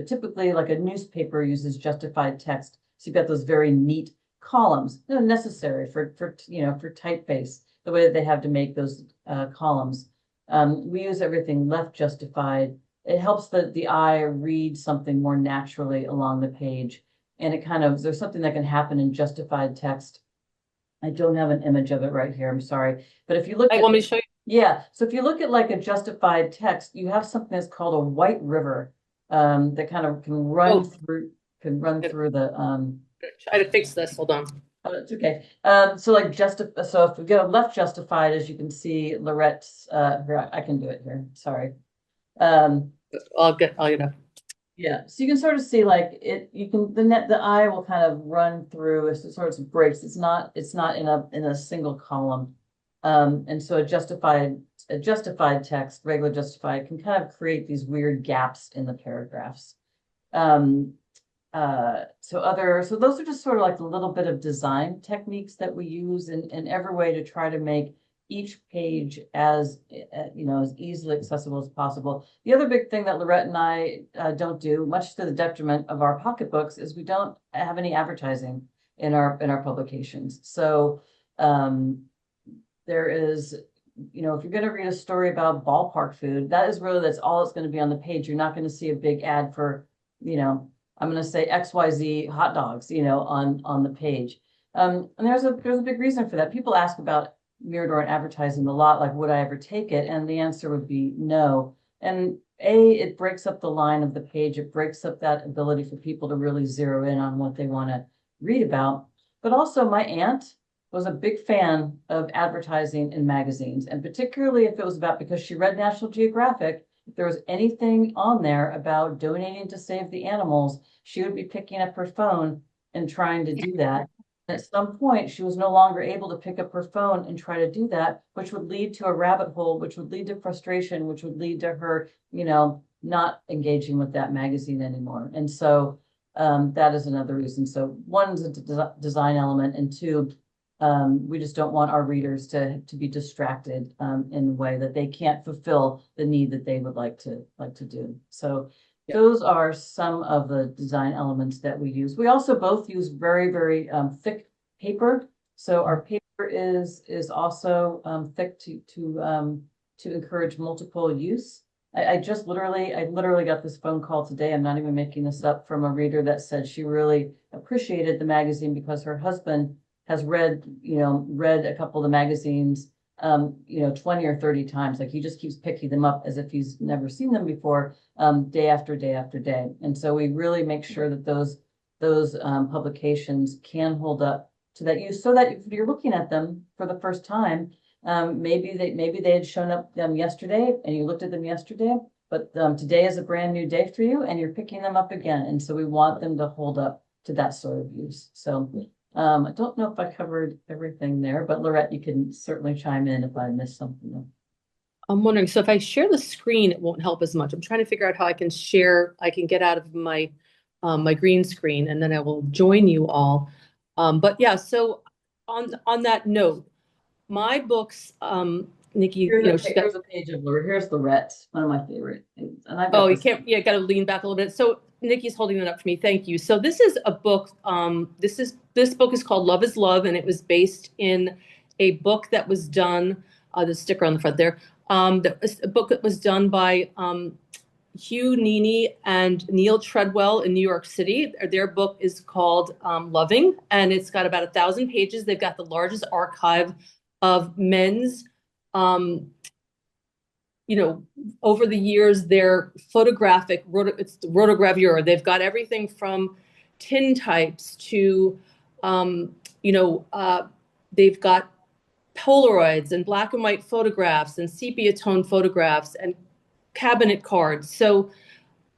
typically like a newspaper uses justified text. So you've got those very neat columns. They're necessary for typeface, the way that they have to make those columns. We use everything left justified. It helps the eye read something more naturally along the page. And there's something that can happen in justified text. I don't have an image of it right here, I'm sorry. But if you look I want me to show you. Yeah, so if you look at like a justified text, you have something that's called a white river that kind of can run through the Try to fix this. Hold on. Oh, it's okay. So if we go left justified, as you can see, Lorette's here, I can do it here. Sorry. I'll get up. Yeah, so you can sort of see like the eye will kind of run through as it sort of breaks. It's not in a single column. And so a justified text, regular justified, can kind of create these weird gaps in the paragraphs. So those are just sort of like a little bit of design techniques that we use in every way to try to make each page as easily accessible as possible. The other big thing that Lorette and I don't do, much to the detriment of our pocketbooks, is we don't have any advertising in our publications. So there is, if you're going to read a story about ballpark food, that's all it's going to be on the page. You're not going to see a big ad for, I'm going to say XYZ hot dogs, on the page. And there's a big reason for that. People ask about Mirador advertising a lot, like, would I ever take it? And the answer would be no. And it breaks up the line of the page. It breaks up that ability for people to really zero in on what they want to read about. But also my aunt was a big fan of advertising in magazines, and particularly if it was because she read National Geographic, if there was anything on there about donating to save the animals, she would be picking up her phone and trying to do that. At some point, she was no longer able to pick up her phone and try to do that, which would lead to a rabbit hole, which would lead to frustration, which would lead to her, not engaging with that magazine anymore. And so that is another reason. So one is a design element, and two, we just don't want our readers to be distracted in a way that they can't fulfill the need that they would like to do. So those are some of the design elements that we use. We also both use very, very thick paper. So our paper is also thick to encourage multiple use. I literally got this phone call today. I'm not even making this up, from a reader that said she really appreciated the magazine because her husband has read a couple of the magazines 20 or 30 times. Like, he just keeps picking them up as if he's never seen them before, day after day after day. And so we really make sure that those publications can hold up to that use, so that if you're looking at them for the first time, maybe they had shown up yesterday and you looked at them yesterday, but today is a brand new day for you and you're picking them up again. And so we want them to hold up to that sort of use. So I don't know if I covered everything there, but Lorette, you can certainly chime in if I missed something. I'm wondering, so if I share the screen, it won't help as much. I'm trying to figure out how I can share, I can get out of my my green screen, and then I will join you all. But yeah, so on that note, my books, Nikki, Here's a page of Lorette. Here's Lorette, one of my favorite things. And I've got oh, you can't, yeah, got to lean back a little bit. So Nikki's holding it up for me. Thank you. So this is a book. This book is called Love is Love, and it was based in a book that was done. The sticker on the front there. A book that was done by Hugh Nini and Neil Treadwell in New York City. Their book is called Loving, and it's got about 1,000 pages. They've got the largest archive of men's, over the years, their photographic, it's the rotogravure. They've got everything from tintypes to, they've got Polaroids and black and white photographs and sepia tone photographs and cabinet cards. So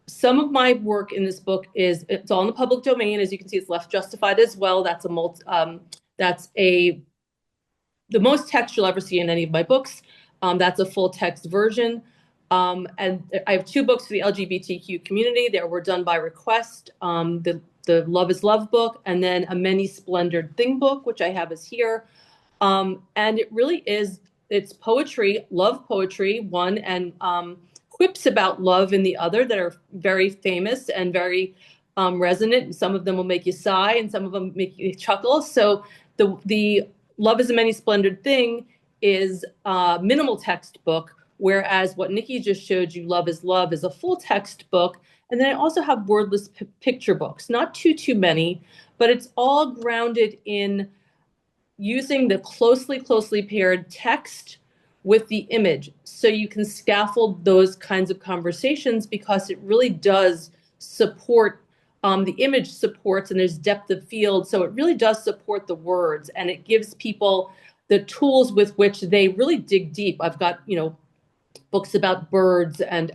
some of my work in this book it's all in the public domain. As you can see, it's left justified as well. The most text you'll ever see in any of my books. That's a full text version. And I have 2 books for the LGBTQ community that were done by request. The Love is Love book, and then a Many Splendored Thing book, which I have is here. And it really is, it's poetry, love poetry, one, and quips about love in the other that are very famous and very resonant. And some of them will make you sigh and some of them make you chuckle. So the Love is a Many Splendored Thing is a minimal text book, whereas what Nikki just showed you, Love is Love, is a full text book. And then I also have wordless picture books, not too many, but it's all grounded in using the closely paired text with the image. So you can scaffold those kinds of conversations because it really does support, the image supports, and there's depth of field. So it really does support the words, and it gives people the tools with which they really dig deep. I've got, books about birds and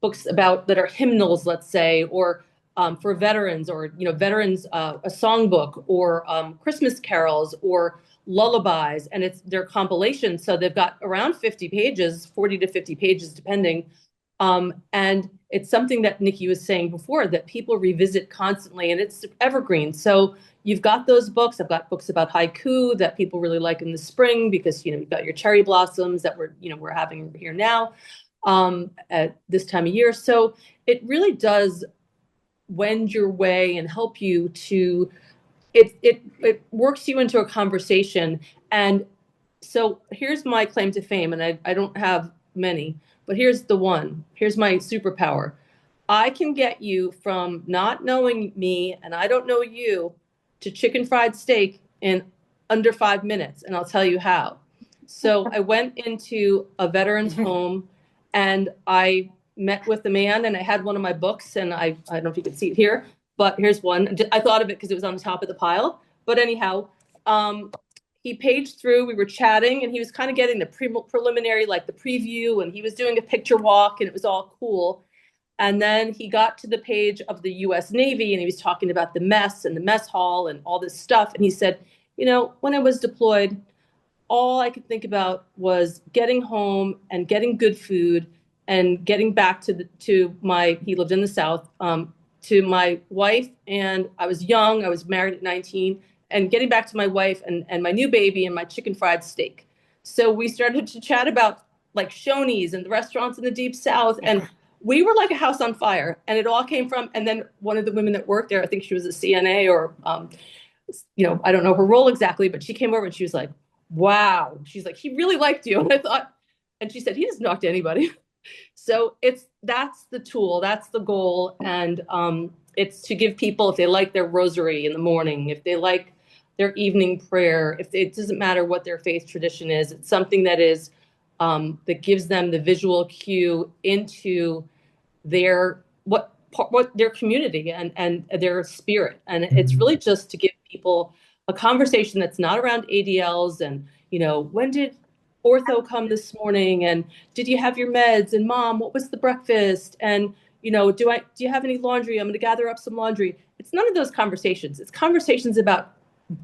books about that are hymnals, let's say, or for veterans, or veterans, a songbook, or Christmas carols, or lullabies, and they're compilations. So they've got around 50 pages, 40 to 50 pages, depending. And it's something that Nikki was saying before that people revisit constantly, and it's evergreen. So you've got those books. I've got books about haiku that people really like in the spring because you've got your cherry blossoms that we're having here now at this time of year. So it really does wend your way and help you to, it works you into a conversation. And so here's my claim to fame, and I don't have many, but here's the one. Here's my superpower. I can get you from not knowing me and I don't know you to chicken fried steak in under 5 minutes, and I'll tell you how. So I went into a veteran's home and I met with the man, and I had one of my books, and I don't know if you can see it here, but here's one. I thought of it because it was on the top of the pile. But anyhow, he paged through, we were chatting, and he was kind of getting the preliminary, like the preview, and he was doing a picture walk, and it was all cool. And then he got to the page of the US Navy, and he was talking about the mess and the mess hall and all this stuff. And he said, when I was deployed, all I could think about was getting home and getting good food and getting back to my, he lived in the South, to my wife. And I was young, I was married at 19, and getting back to my wife and my new baby and my chicken fried steak. So we started to chat about like Shoney's and the restaurants in the Deep South. And we were like a house on fire, and it all came from, and then one of the women that worked there, I think she was a CNA or, I don't know her role exactly, but she came over and she was like, wow. She's like, he really liked you. And I thought, and she said, he doesn't talk to anybody. So that's the tool, that's the goal. And it's to give people, if they like their rosary in the morning, if they like their evening prayer, it doesn't matter what their faith tradition is, it's something that is, that gives them the visual cue into what what their community and their spirit. And it's Mhm. really just to give people a conversation that's not around ADLs and, when did ortho come this morning, and did you have your meds, and mom, what was the breakfast, and do you have any laundry? I'm going to gather up some laundry. It's none of those conversations. It's conversations about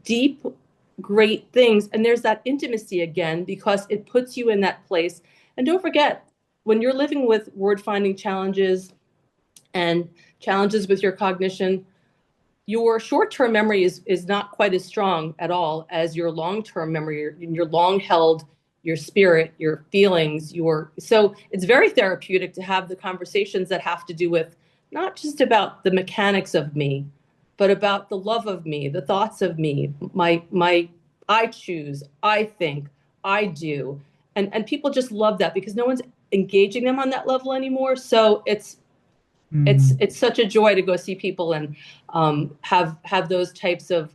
deep, great things. And there's that intimacy again, because it puts you in that place. And don't forget, when you're living with word finding challenges and challenges with your cognition, your short-term memory is not quite as strong at all as your long-term memory, your long-held, your spirit, your feelings, so it's very therapeutic to have the conversations that have to do with not just about the mechanics of me, but about the love of me, the thoughts of me, my I choose, I think, I do. And people just love that because no one's engaging them on that level anymore. So Mm. it's such a joy to go see people and have those types of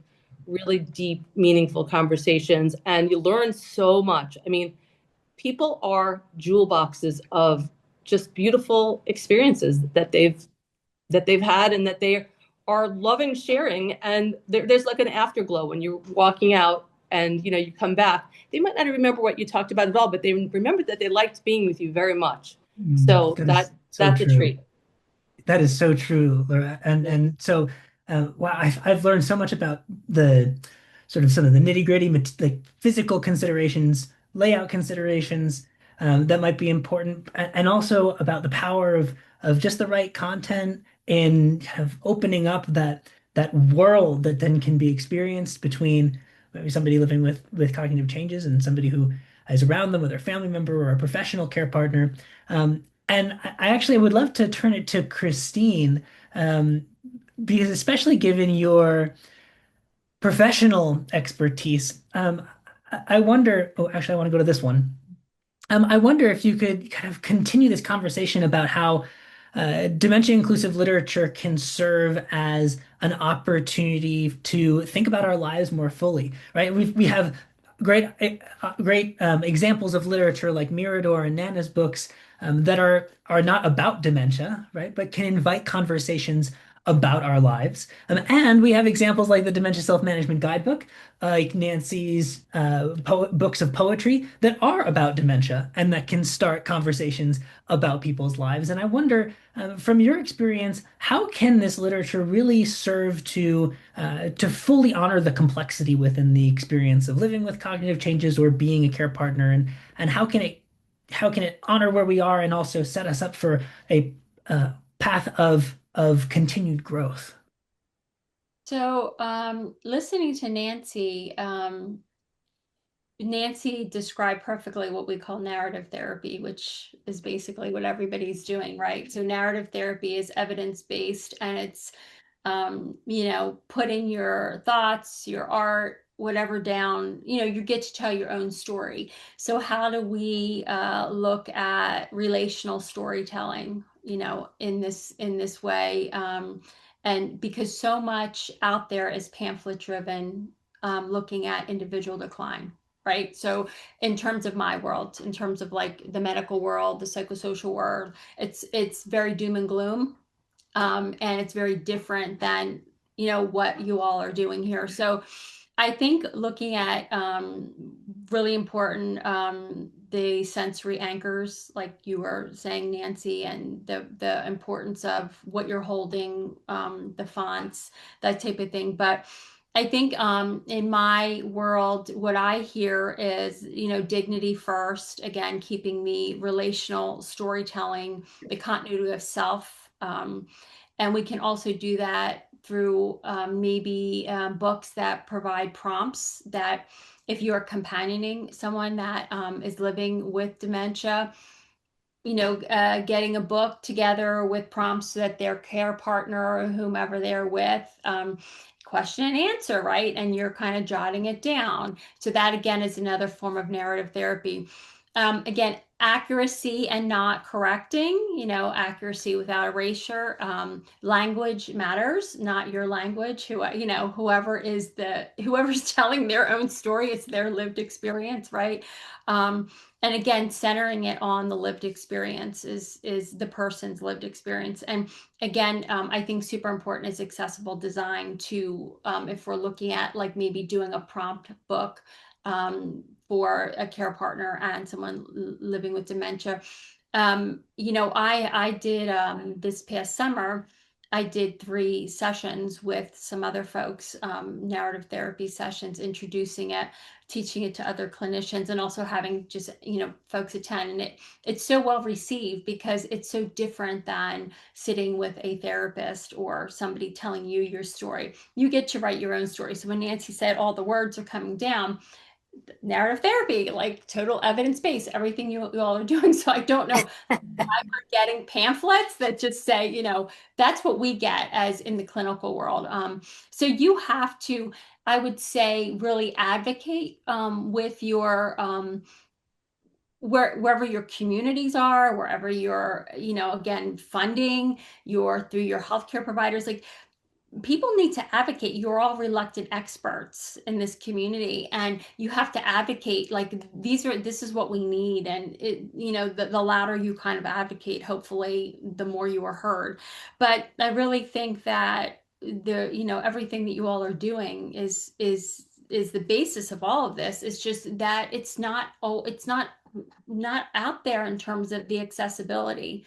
really deep, meaningful conversations, and you learn so much. I mean, people are jewel boxes of just beautiful experiences that they've had and that they are loving sharing. And there's like an afterglow when you're walking out and you come back. They might not remember what you talked about at all, but they remember that they liked being with you very much. So That is so that's a true. treat. That is so true, Laura. And Yeah. and so, wow, I've learned so much about the sort of some of the nitty-gritty, like physical considerations, layout considerations that might be important, and also about the power of just the right content in kind of opening up that world that then can be experienced between maybe somebody living with cognitive changes and somebody who is around them with their family member or a professional care partner. And I actually would love to turn it to Christine, um, because especially given your professional expertise, I wonder. Oh, actually, I want to go to this one. I wonder if you could kind of continue this conversation about how dementia-inclusive literature can serve as an opportunity to think about our lives more fully, right? We have great examples of literature like Mirador and Nana's books that are not about dementia, right? But can invite conversations about our lives. And we have examples like the Dementia Self-Management Guidebook, like Nancy's books of poetry that are about dementia and that can start conversations about people's lives. And I wonder, from your experience, how can this literature really serve to fully honor the complexity within the experience of living with cognitive changes or being a care partner, and how can it honor where we are and also set us up for a path of continued growth? So, listening to Nancy described perfectly what we call narrative therapy, which is basically what everybody's doing, right? So narrative therapy is evidence-based, and it's putting your thoughts, your art, whatever down, you get to tell your own story. So how do we look at relational storytelling, in this way? And because so much out there is pamphlet driven, looking at individual decline. Right. So in terms of my world, in terms of like the medical world, the psychosocial world, it's very doom and gloom, and it's very different than what you all are doing here. So I think looking at really important, the sensory anchors, like you were saying, Nancy, and the importance of what you're holding, the fonts, that type of thing. But I think in my world, what I hear is, dignity first, again, keeping the relational storytelling, the continuity of self. And we can also do that through maybe books that provide prompts that if you're companioning someone that is living with dementia, getting a book together with prompts so that their care partner or whomever they're with, question and answer, right? And you're kind of jotting it down. So that again is another form of narrative therapy. Again, accuracy and not correcting, accuracy without erasure. Language matters, not your language. Whoever's telling their own story, it's their lived experience, right? And again, centering it on the lived experience is the person's lived experience. And again, I think super important is accessible design to, if we're looking at like maybe doing a prompt book for a care partner and someone living with dementia. I did this past summer, I did 3 sessions with some other folks, narrative therapy sessions, introducing it, teaching it to other clinicians, and also having just, folks attend. And it's so well received because it's so different than sitting with a therapist or somebody telling you your story. You get to write your own story. So when Nancy said all the words are coming down, narrative therapy, like total evidence-based, everything you all are doing. So I don't know why we're getting pamphlets that just say, that's what we get as in the clinical world. So you have to, I would say, really advocate with your wherever your communities are, wherever you're, again, funding through your healthcare providers. Like, people need to advocate. You're all reluctant experts in this community, and you have to advocate like this is what we need. And the louder you kind of advocate, hopefully the more you are heard. But I really think that everything that you all are doing is the basis of all of this. It's just that it's not out there in terms of the accessibility.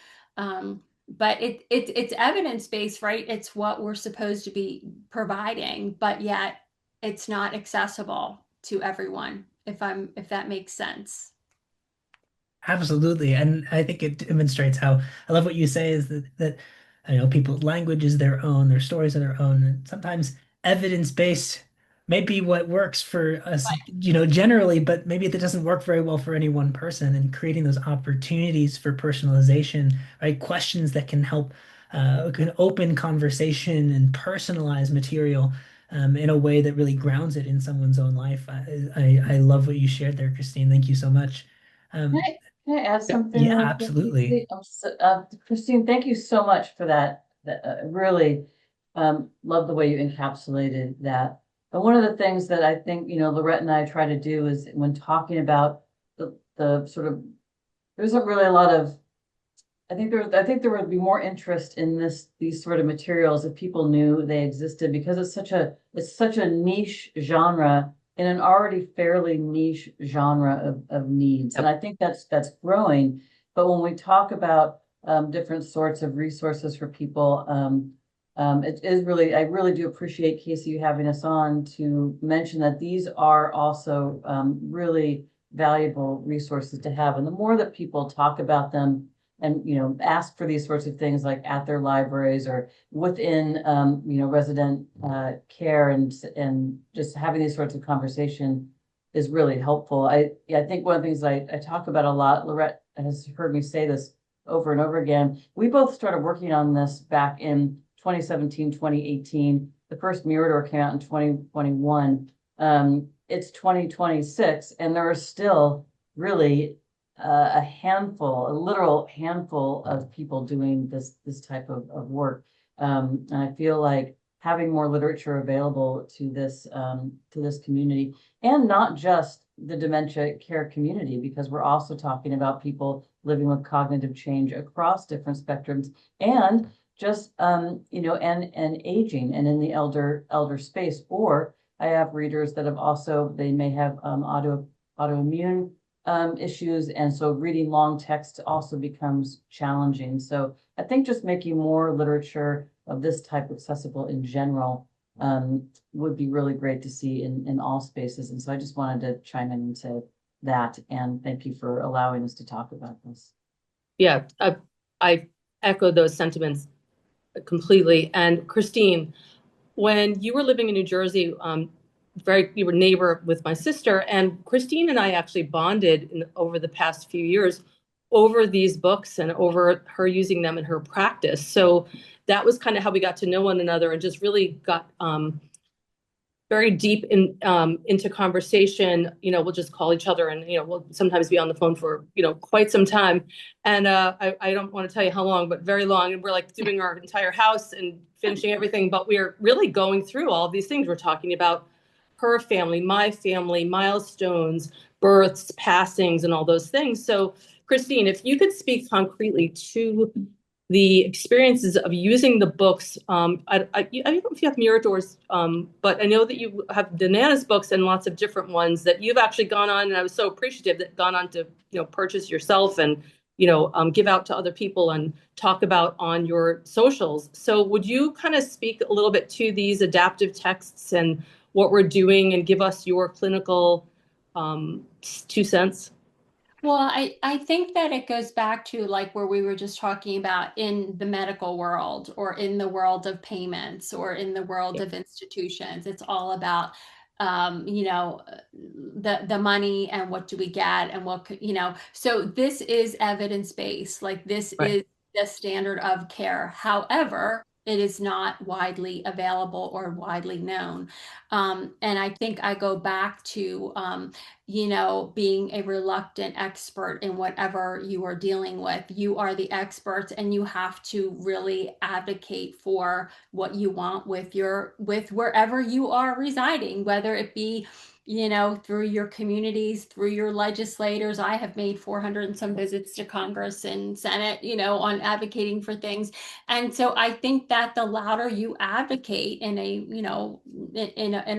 But it's evidence-based, right? It's what we're supposed to be providing, but yet it's not accessible to everyone, if that makes sense. Absolutely. And I think it demonstrates how I love what you say is that people's language is their own, their stories are their own. And sometimes evidence-based may be what works for us, generally, but maybe that doesn't work very well for any one person. And creating those opportunities for personalization, right? Questions that can help can open conversation and personalize material in a way that really grounds it in someone's own life. I love what you shared there, Christine. Thank you so much. Um, Can I add something yeah, really absolutely. quickly? Christine, thank you so much for that. Really love the way you encapsulated that. And one of the things that I think, Lorette and I try to do is when talking about the sort of, there isn't really a lot of, I think there would be more interest in these sort of materials if people knew they existed, because it's such a niche genre in an already fairly niche genre of needs. And I think that's growing. But when we talk about different sorts of resources for people, it is really, I really do appreciate, Casey, you having us on to mention that these are also really valuable resources to have. And the more that people talk about them and, ask for these sorts of things like at their libraries or within, resident care and just having these sorts of conversation is really helpful. I think one of the things I talk about a lot, Lorette has heard me say this over and over again. We both started working on this back in 2017, 2018. The first Mirador came out in 2021. It's 2026, and there are still really a literal handful of people doing this type of work. And I feel like having more literature available to this community, and not just the dementia care community, because we're also talking about people living with cognitive change across different spectrums, and just and aging and in the elder space. Or I have readers that have also, they may have autoimmune issues, and so reading long text also becomes challenging. So I think just making more literature of this type accessible in general would be really great to see in all spaces. And so I just wanted to chime in into that, and thank you for allowing us to talk about this. Yeah, I echo those sentiments completely. And Christine, when you were living in New Jersey, you were neighbor with my sister, and Christine and I actually bonded over the past few years over these books and over her using them in her practice. So that was kind of how we got to know one another and just really got very deep into conversation. We'll just call each other, and we'll sometimes be on the phone for quite some time. And I don't want to tell you how long, but very long. And we're like doing our entire house and finishing everything, but we're really going through all of these things. We're talking about her family, my family, milestones, births, passings, and all those things. So, Christine, if you could speak concretely to the experiences of using the books. I don't know if you have Mirror Doors, but I know that you have the Nana's books and lots of different ones that you've actually gone on, and I was so appreciative that gone on to purchase yourself and give out to other people and talk about on your socials. So would you kind of speak a little bit to these adaptive texts and what we're doing and give us your clinical 2 cents? Well, I think that it goes back to like where we were just talking about in the medical world or in the world of payments or in the world of institutions. It's all about the money and what do we get and so this is evidence-based. Like this Right. is the standard of care. However, it is not widely available or widely known. And I think I go back to being a reluctant expert in whatever you are dealing with. You are the expert and you have to really advocate for what you want with with wherever you are residing, whether it be through your communities, through your legislators. I have made 400 and some visits to Congress and Senate, on advocating for things. And so I think that the louder you advocate in a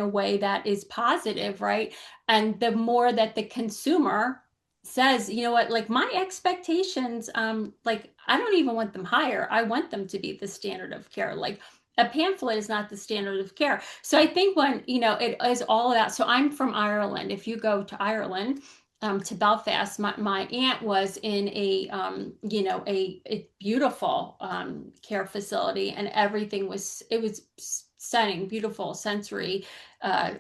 way that is positive, right? And the more that the consumer says, you know what, like my expectations, like I don't even want them higher. I want them to be the standard of care. Like a pamphlet is not the standard of care. So I think when, it is all about, so I'm from Ireland. If you go to Ireland, to Belfast, my aunt was in a beautiful care facility, and it was stunning, beautiful, sensory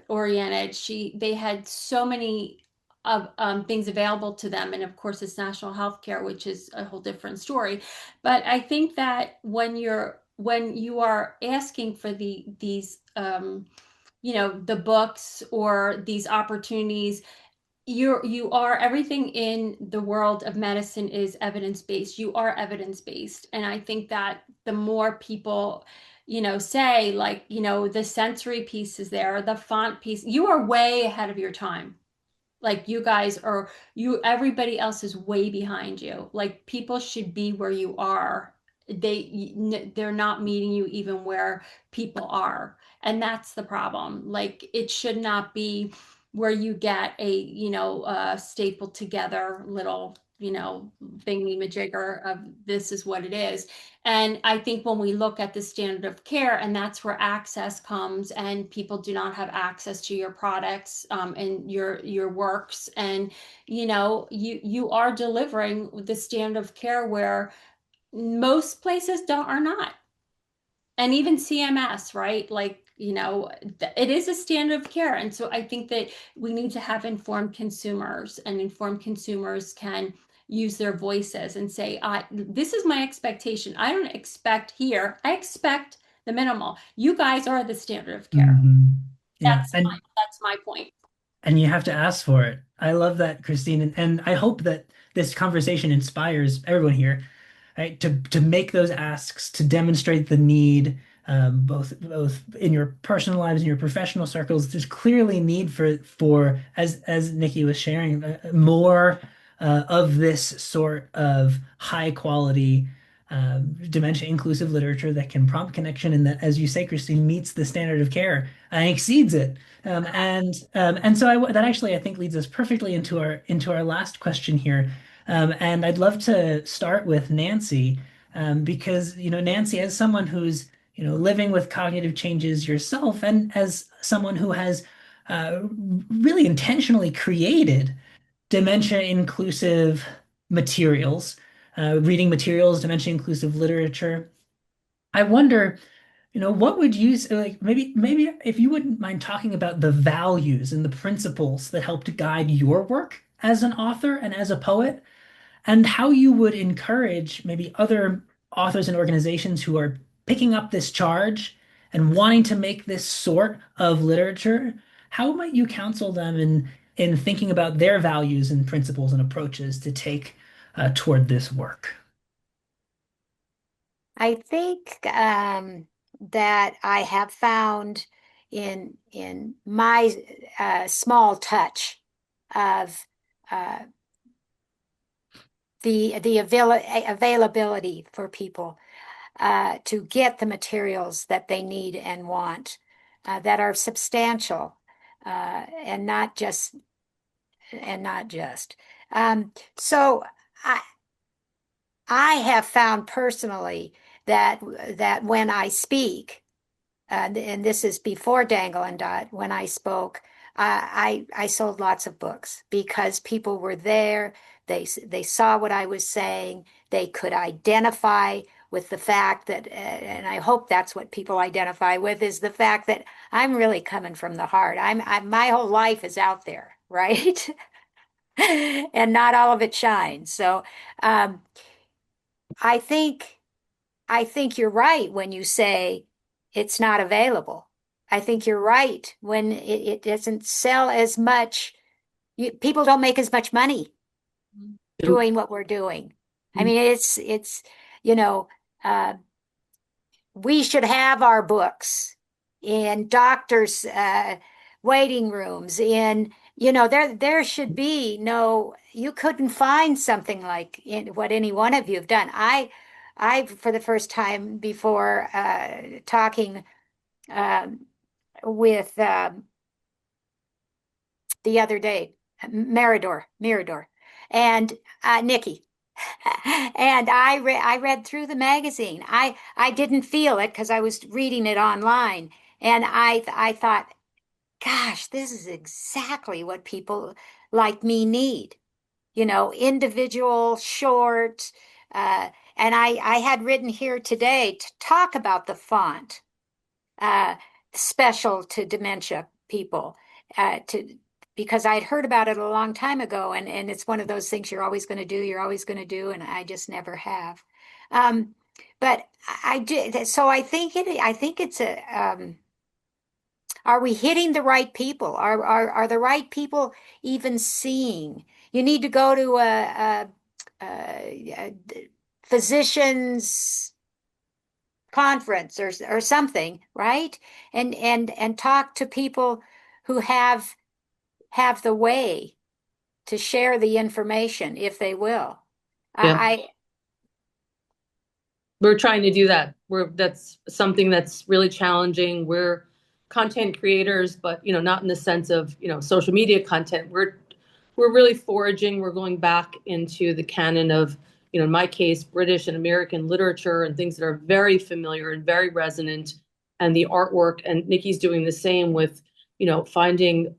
oriented. They had so many of things available to them, and of course, it's national health care, which is a whole different story. But I think that when you are asking for these the books or these opportunities, you are everything in the world of medicine is evidence-based. You are evidence-based. And I think that the more people, say like, the sensory piece is there, the font piece, you are way ahead of your time. Like you guys are, everybody else is way behind you. Like people should be where you are. They're not meeting you even where people are. And that's the problem. Like it should not be where you get stapled together little, thingy majigger of this is what it is. And I think when we look at the standard of care, and that's where access comes, and people do not have access to your products and your works, and you are delivering the standard of care where most places are not, and even CMS, right? Like it is a standard of care, and so I think that we need to have informed consumers, and informed consumers can use their voices and say, this is my expectation. I don't expect here. I expect the minimal. You guys are the standard of care. Yeah, That's my point. and you have to ask for it. I love that, Christine, and I hope that this conversation inspires everyone here, right, to make those asks, to demonstrate the need, both in your personal lives and your professional circles. There's clearly need for as Nikki was sharing, more of this sort of high quality dementia inclusive literature that can prompt connection and that, as you say, Christine, meets the standard of care and exceeds it. And so that actually I think leads us perfectly into our last question here. And I'd love to start with Nancy, because Nancy, as someone who's living with cognitive changes yourself, and as someone who has really intentionally created dementia inclusive materials, reading materials, dementia inclusive literature. I wonder, what would you say, like maybe if you wouldn't mind talking about the values and the principles that helped guide your work as an author and as a poet, and how you would encourage maybe other authors and organizations who are picking up this charge and wanting to make this sort of literature, how might you counsel them in thinking about their values and principles and approaches to take toward this work? I think that I have found in my small touch of the availability for people to get the materials that they need and want that are substantial and not just and not just. So I I have found personally that when I speak, and this is before Dangle and Dot, when I spoke, I sold lots of books because people were there. They saw what I was saying. They could identify with the fact that, and I hope that's what people identify with, is the fact that I'm really coming from the heart. My whole life is out there, right? And not all of it shines. So um, I think I think you're right when you say it's not available. I think you're right when it doesn't sell as much. People don't make as much money doing what we're doing. I mean, it's you know, uh, we should have our books in doctors' waiting rooms. There should be no. You couldn't find something like what any one of you have done. I for the first time before talking um, with the other day, Mirador, and Nikki. And I read through the magazine. I didn't feel it because I was reading it online, and I thought, gosh, this is exactly what people like me need. Individual, short. And I had written here today to talk about the font, uh, special to dementia people, to because I'd heard about it a long time ago, and it's one of those things you're always going to do, and I just never have. Um, but I did, so I think it's a, are we hitting the right people? Are the right people even seeing? You need to go to a physician's conference or something, right? And talk to people who have the way to share the information if they will. Yeah. I We're trying to do that. That's something that's really challenging. We're content creators, but not in the sense of, social media content. We're really foraging. We're going back into the canon of, in my case, British and American literature and things that are very familiar and very resonant, and the artwork. And Nikki's doing the same with, finding,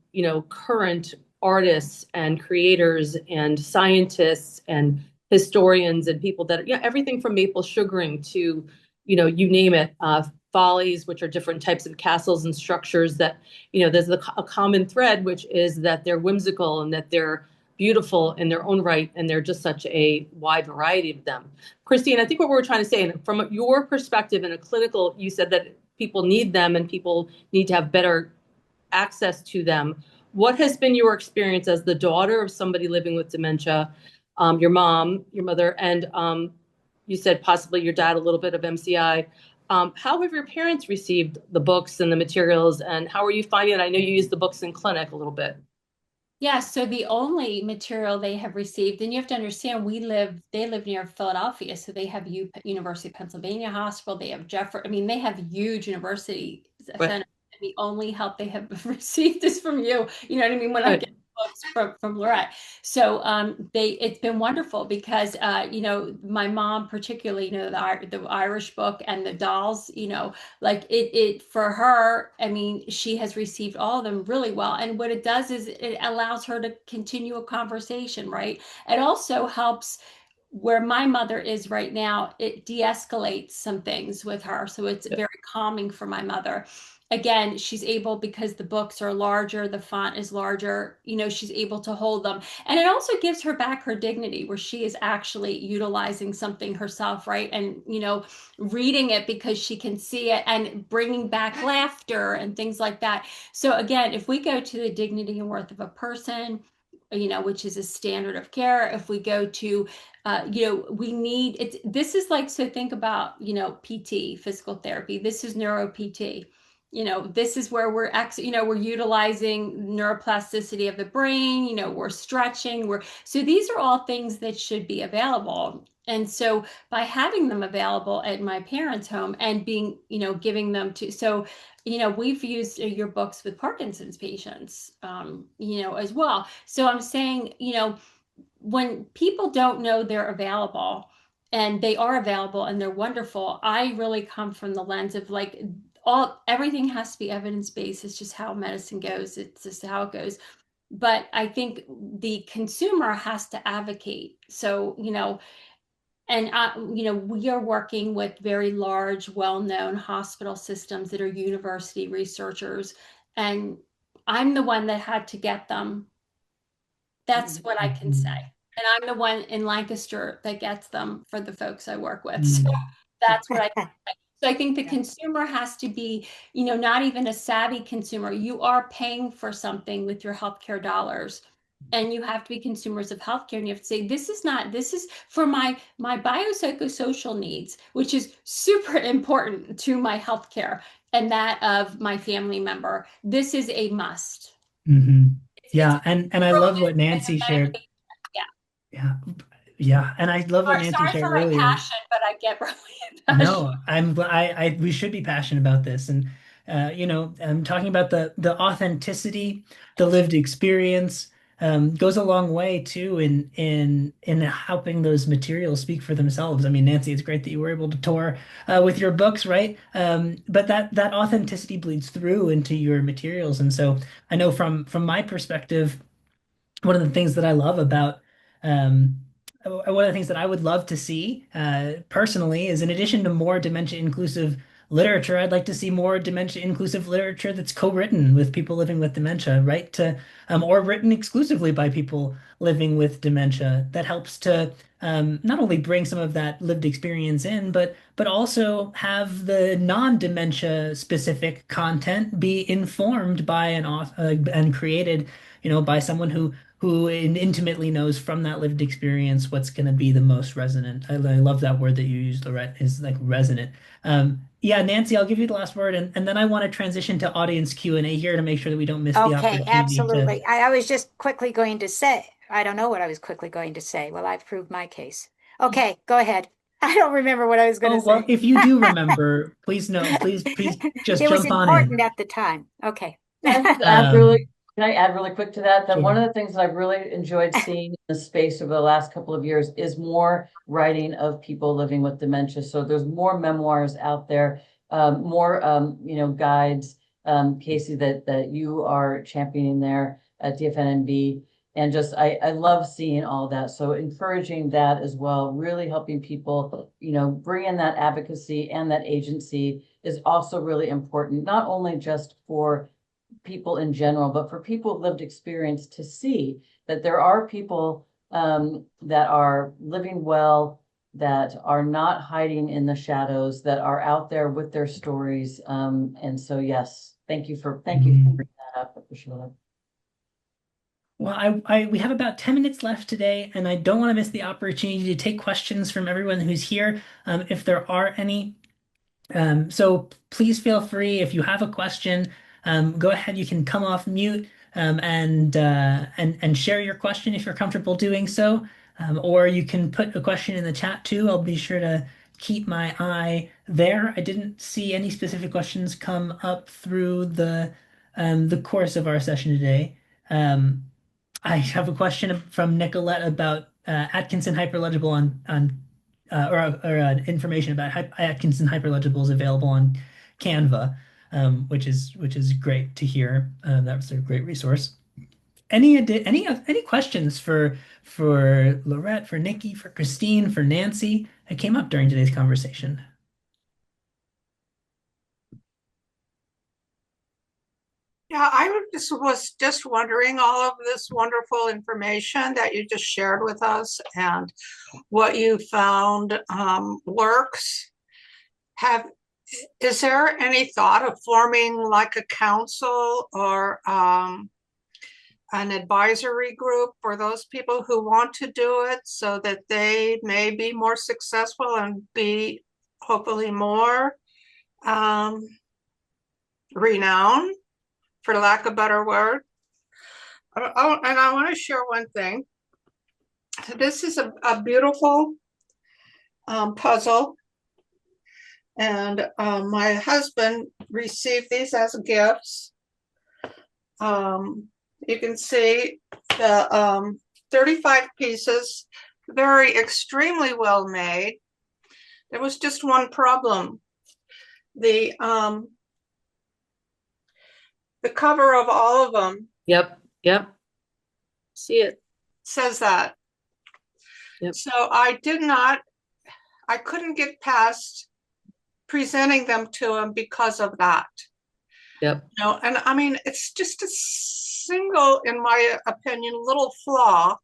current artists and creators and scientists and historians and people that, everything from maple sugaring to, you name it, follies, which are different types of castles and structures that, there's a common thread, which is that they're whimsical and that they're beautiful in their own right. And they're just such a wide variety of them. Christine, I think what we're trying to say, and from your perspective in a clinical, you said that people need them and people need to have better access to them. What has been your experience as the daughter of somebody living with dementia, your mom, your mother, and you said possibly your dad, a little bit of MCI. How have your parents received the books and the materials, and how are you finding it? I know you use the books in clinic a little bit. Yeah, so the only material they have received, and you have to understand, they live near Philadelphia, so they have University of Pennsylvania Hospital, they have Jeffrey, I mean, they have huge university centers. The only help they have received is from you. You know what I mean? When I get books from Lorette. So it's been wonderful because my mom particularly, the Irish book and the dolls, like it for her, I mean, she has received all of them really well. And what it does is it allows her to continue a conversation, right? It also helps where my mother is right now, it de-escalates some things with her. So it's very calming for my mother. again, she's able, because the books are larger, the font is larger, she's able to hold them. And it also gives her back her dignity, where she is actually utilizing something herself, right? And, reading it because she can see it and bringing back laughter and things like that. So again, if we go to the dignity and worth of a person, which is a standard of care, if we go to we need it. This is like, so think about, PT, physical therapy. This is neuro PT. This is where we're utilizing neuroplasticity of the brain, we're stretching, so these are all things that should be available. And so by having them available at my parents' home and being, giving them to, so, we've used your books with Parkinson's patients, as well. So I'm saying, when people don't know they're available, and they are available and they're wonderful, I really come from the lens of like, everything has to be evidence-based. It's just how medicine goes. It's just how it goes. But I think the consumer has to advocate. So, and we are working with very large, well-known hospital systems that are university researchers, and I'm the one that had to get them. That's what I can say. And I'm the one in Lancaster that gets them for the folks I work with. So that's what so I think the consumer has to be, not even a savvy consumer. You are paying for something with your healthcare dollars. And you have to be consumers of healthcare, and you have to say, this is for my biopsychosocial needs, which is super important to my healthcare and that of my family member. This is a must. Yeah, and I love what Nancy shared. Yeah. Yeah. Yeah, and I love what Nancy Sorry shared for my earlier. passion, but I get really passionate. No, we should be passionate about this. And I'm talking about the authenticity, the lived experience, goes a long way too in helping those materials speak for themselves. I mean, Nancy, it's great that you were able to tour with your books, right? But that authenticity bleeds through into your materials. And so I know from my perspective, one of the things that I love about one of the things that I would love to see personally is, in addition to more dementia inclusive literature, I'd like to see more dementia inclusive literature that's co-written with people living with dementia, right? Or written exclusively by people living with dementia, that helps to not only bring some of that lived experience in, but also have the non-dementia specific content be informed by an author and created, by someone who intimately knows from that lived experience what's going to be the most resonant. I love that word that you used, Lorette, is like resonant. Yeah, Nancy, I'll give you the last word, and then I want to transition to audience Q&A here to make sure that we don't miss the Okay, opportunity to. absolutely. I was just quickly going to say, I don't know what I was quickly going to say. Well, I've proved my case. Okay, go ahead. I don't remember what I was going Oh, to well, say. if you do remember, please no, please just It was jump on in. important at the time. Okay. Can I Um, can I add really quick to that? That one sure. of the things that I've really enjoyed seeing in the space over the last couple of years is more writing of people living with dementia. So there's more memoirs out there, more guides, Casey, that you are championing there at DFNV. And just I love seeing all that. So encouraging that as well, really helping people, bring in that advocacy and that agency is also really important, not only just for people in general, but for people with lived experience to see that there are people that are living well, that are not hiding in the shadows, that are out there with their stories. And so, yes, thank you for bringing that up, appreciate it. Well, we have about 10 minutes left today, and I don't want to miss the opportunity to take questions from everyone who's here, if there are any. So please feel free, if you have a question, go ahead. You can come off mute and share your question if you're comfortable doing so, or you can put a question in the chat too. I'll be sure to keep my eye there. I didn't see any specific questions come up through the course of our session today. I have a question from Nicolette about Atkinson Hyperlegible or information about Atkinson Hyperlegible is available on Canva, which is great to hear. That was a great resource. Any questions for Lorette, for Nikki, for Christine, for Nancy that came up during today's conversation? Yeah, was just wondering all of this wonderful information that you just shared with us and what you found works. Have Is there any thought of forming like a council or an advisory group for those people who want to do it so that they may be more successful and be hopefully more um, renowned, for lack of a better word? Oh, and I want to share one thing. This is a beautiful puzzle, and my husband received these as gifts. You can see the 35 pieces, very extremely well made. There was just one problem. The cover of all of them. Yep. See it. Says that. Yep. So I couldn't get past presenting them to him because of that. Yep. And I mean, it's just a single, in my opinion, little flaw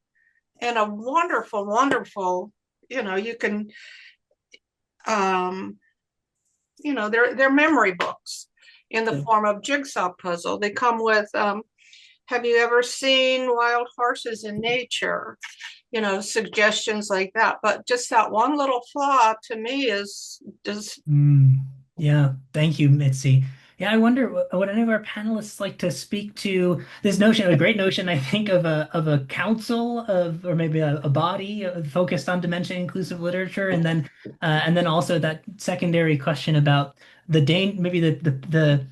and a wonderful, wonderful, you can, they're memory books in the form of jigsaw puzzle. They come with, have you ever seen wild horses in nature? Suggestions like that. But just that one little flaw to me is just. Yeah, thank you, Mitzi. Yeah, I wonder would any of our panelists like to speak to this notion, a great notion, I think, of a council or maybe a body focused on dementia-inclusive literature, and then also that secondary question about maybe the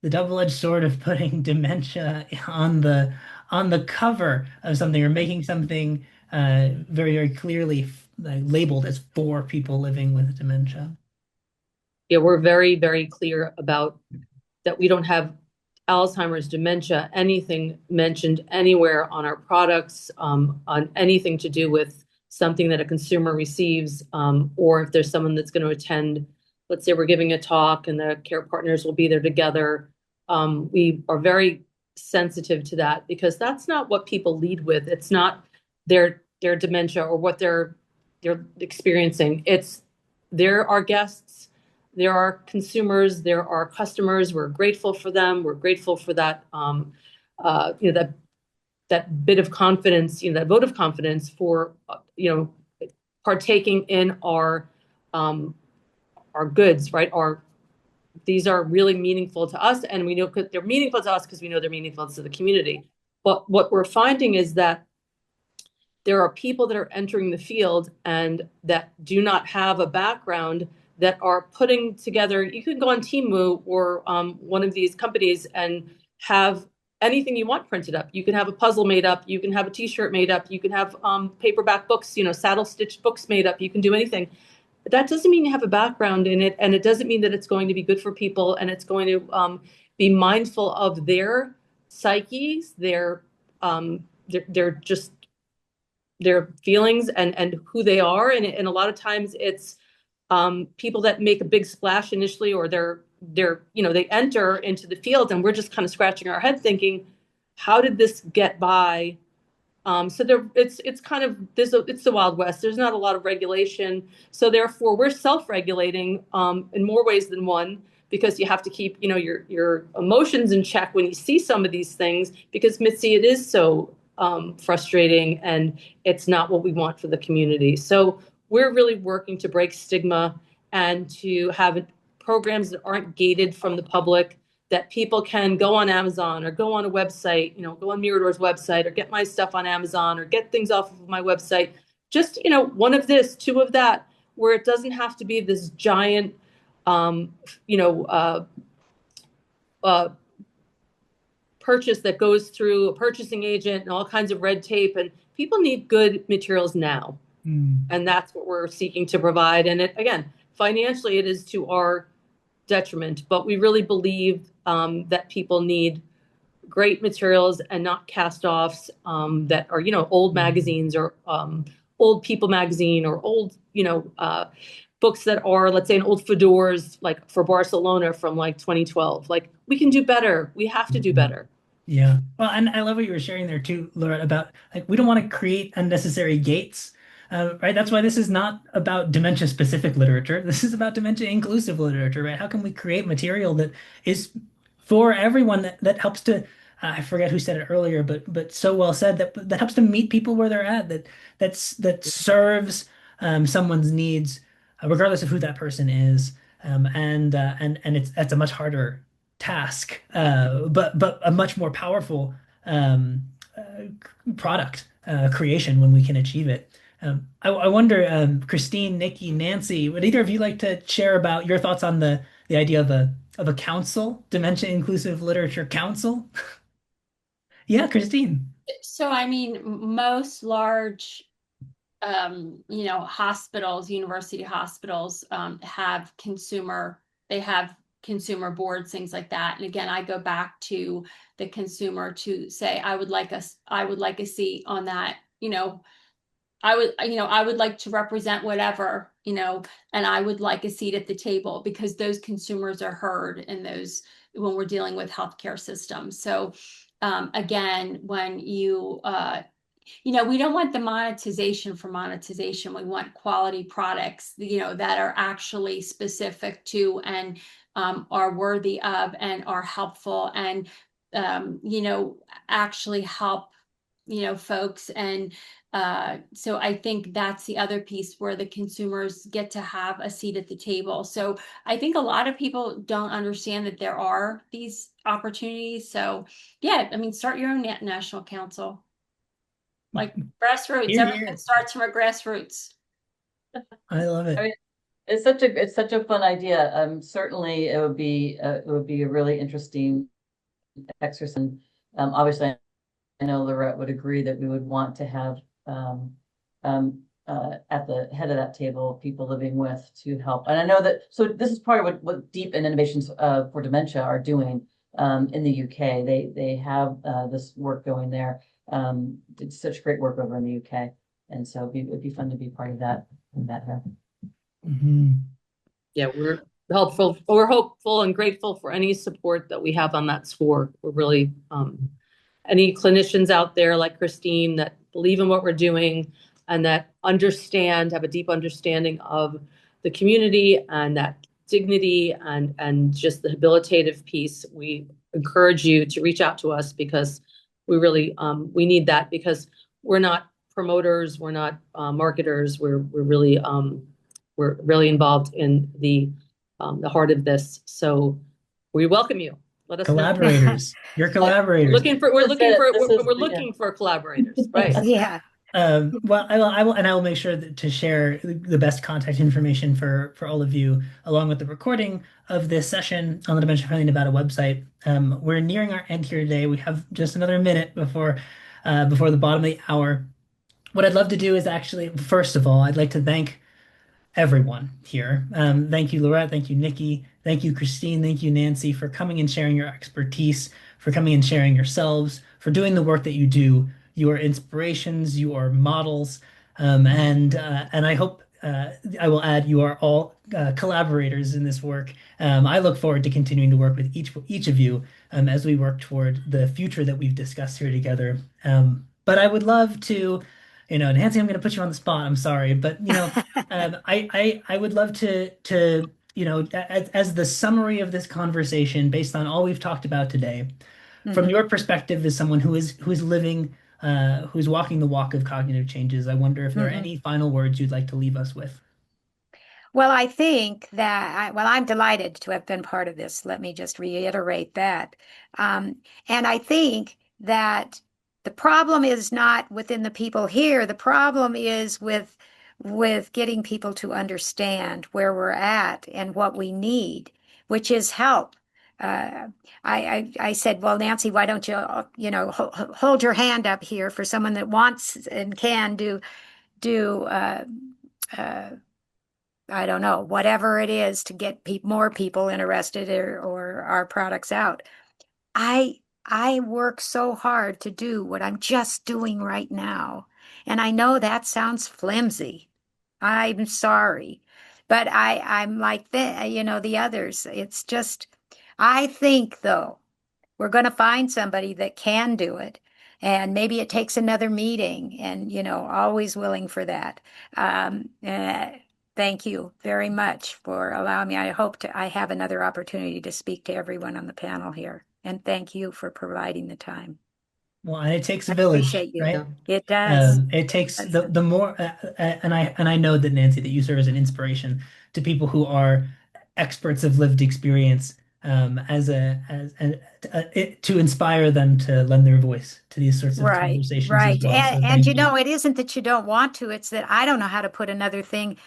double-edged sword of putting dementia on the cover of something or making something very, very clearly labeled as for people living with dementia. Yeah, we're very, very clear about that. We don't have Alzheimer's, dementia, anything mentioned anywhere on our products, on anything to do with something that a consumer receives, or if there's someone that's going to attend. Let's say we're giving a talk and the care partners will be there together. We are very sensitive to that because that's not what people lead with. It's not their dementia or what they're experiencing. They're our guests. There are consumers, there are customers. We're grateful for them. We're grateful for that, that bit of confidence, that vote of confidence for, partaking in our goods, right? These are really meaningful to us, and we know they're meaningful to us because we know they're meaningful to the community. But what we're finding is that there are people that are entering the field and that do not have a background that are putting together. You can go on Temu or one of these companies and have anything you want printed up. You can have a puzzle made up. You can have a T-shirt made up. You can have paperback books, saddle stitched books made up. You can do anything. But that doesn't mean you have a background in it, and it doesn't mean that it's going to be good for people, and it's going to be mindful of their psyches, their feelings and who they are, and a lot of times it's people that make a big splash initially, or they enter into the field, and we're just kind of scratching our head thinking, how did this get by? So it's kind of it's the Wild West. There's not a lot of regulation, so therefore we're self-regulating in more ways than one, because you have to keep your emotions in check when you see some of these things, because Mitzi, it is so frustrating, and it's not what we want for the community. So we're really working to break stigma and to have programs that aren't gated from the public, that people can go on Amazon or go on a website, go on Mirador's website, or get my stuff on Amazon, or get things off of my website. Just, one of this, two of that, where it doesn't have to be this giant, purchase that goes through a purchasing agent and all kinds of red tape. And people need good materials now. And that's what we're seeking to provide. And again, financially, it is to our detriment, but we really believe that people need great materials and not cast-offs that are, old magazines or old People magazine or old, books that are, let's say, in old fedors, like for Barcelona from like 2012. Like, we can do better. We have to do Mhm. better. Yeah. Well, and I love what you were sharing there too, Laura, about like we don't want to create unnecessary gates. Right. That's why this is not about dementia specific literature. This is about dementia inclusive literature, right? How can we create material that is for everyone that helps to I forget who said it earlier, but so well said that helps to meet people where they're at, that serves someone's needs, regardless of who that person is. And that's a much harder task, but a much more powerful product creation when we can achieve it. I wonder, Christine, Nikki, Nancy, would either of you like to share about your thoughts on the idea of a council, Dementia Inclusive Literature Council? Yeah, Christine. So, I mean, most large, hospitals, university hospitals, they have consumer boards, things like that. And again, I go back to the consumer to say, I would like a seat on that, I would like to represent whatever, and I would like a seat at the table because those consumers are heard in those when we're dealing with healthcare systems. So, again, when we don't want the monetization for monetization. We want quality products, that are actually specific to and are worthy of and are helpful and, actually help, folks. And so I think that's the other piece where the consumers get to have a seat at the table. So I think a lot of people don't understand that there are these opportunities. So yeah, I mean, start your own national council. Like grassroots, Here, everything here. starts from a grassroots. I love I it. mean, it's such a fun idea. Certainly it would be a really interesting exercise. Obviously, I know Lorette would agree that we would want to have at the head of that table people living with to help. And I know that so this is part of what Deep and Innovations for Dementia are doing in the UK. They have this work going there. Did such great work over in the UK, and so it'd be fun to be part of that. Mhm. Yeah, we're helpful. We're hopeful and grateful for any support that we have on that score. We're really, any clinicians out there like Christine that believe in what we're doing and that have a deep understanding of the community and that dignity and just the habilitative piece. We encourage you to reach out to us because we really, we need that because we're not promoters, we're not marketers, we're really involved in the heart of this. So we welcome you. Let us know. Collaborators. You're collaborators. We're looking for collaborators, right? Yeah. Well, I will make sure to share the best contact information for all of you, along with the recording of this session on the Dementia Friendly Nevada website. We're nearing our end here today. We have just another minute before the bottom of the hour. What I'd love to do is actually, first of all, I'd like to thank everyone here. Thank you, Laurette. Thank you, Nikki. Thank you, Christine. Thank you, Nancy, for coming and sharing your expertise, for coming and sharing yourselves, for doing the work that you do. You are inspirations, you are models, and I hope I will add you are all collaborators in this work. I look forward to continuing to work with each of you as we work toward the future that we've discussed here together. But I would love to, Nancy, I'm going to put you on the spot. I'm sorry, but I would love to as the summary of this conversation, based on all we've talked about today, from your perspective as someone who is living, who's walking the walk of cognitive changes, I wonder if there are any final words you'd like to leave us with. Well, I think that I'm delighted to have been part of this. Let me just reiterate that. And I think that the problem is not within the people here. The problem is with getting people to understand where we're at and what we need, which is help. I said, well, Nancy, why don't you, hold your hand up here for someone that wants and can do uh, I don't know, whatever it is to get more people interested or our products out. I work so hard to do what I'm just doing right now. And I know that sounds flimsy. I'm sorry. But I'm like the others. It's just, I think though, we're going to find somebody that can do it. And maybe it takes another meeting and, always willing for that. Um, uh, Thank you very much for allowing me. I hope I have another opportunity to speak to everyone on the panel here. And thank you for providing the time. Well, and it takes a I village, appreciate you. right? It does. It takes Does. the more, and I know that Nancy, that you serve as an inspiration to people who are experts of lived experience, to inspire them to lend their voice to these sorts of Right, conversations as right. well. So And thank you. it isn't that you don't want to, it's that I don't know how to put another thing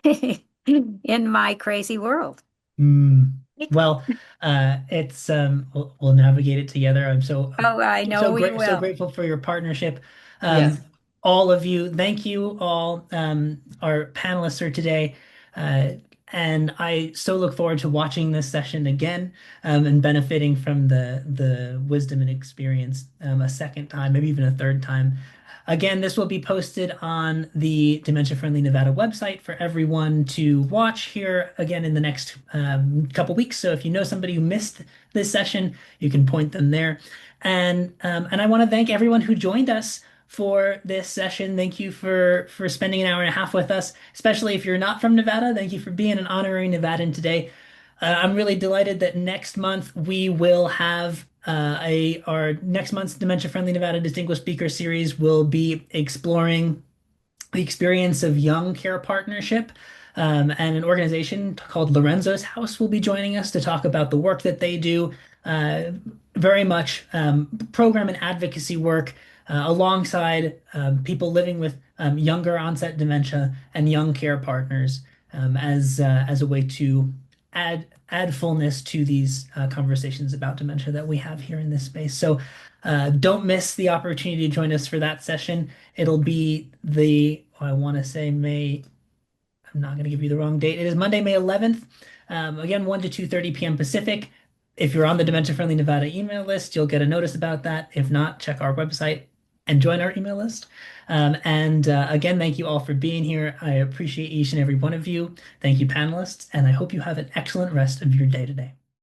in my crazy world. Mm. Well, we'll navigate it together. I'm Oh, I know so we great, so will. grateful for your partnership. Yes. All of you, thank you all. Our panelists here today. Uh, and I so look forward to watching this session again, and benefiting from the wisdom and experience a second time, maybe even a third time. Again, this will be posted on the Dementia Friendly Nevada website for everyone to watch here again in the next couple weeks. So if you know somebody who missed this session, you can point them there. And I want to thank everyone who joined us for this session. Thank you for spending an hour and a half with us, especially if you're not from Nevada. Thank you for being an honorary Nevadan today. I'm really delighted that next month we will have our next month's Dementia Friendly Nevada Distinguished Speaker Series will be exploring the experience of young care partnership. And an organization called Lorenzo's House will be joining us to talk about the work that they do. Uh, Very much program and advocacy work alongside people living with younger onset dementia and young care partners, as a way to add fullness to these conversations about dementia that we have here in this space. So don't miss the opportunity to join us for that session. It'll be I want to say I'm not going to give you the wrong date. It is Monday, May 11th. Again, 1 to 2:30 p.m. Pacific. If you're on the Dementia Friendly Nevada email list, you'll get a notice about that. If not, check our website and join our email list. And again, thank you all for being here. I appreciate each and every one of you. Thank you, panelists, and I hope you have an excellent rest of your day today.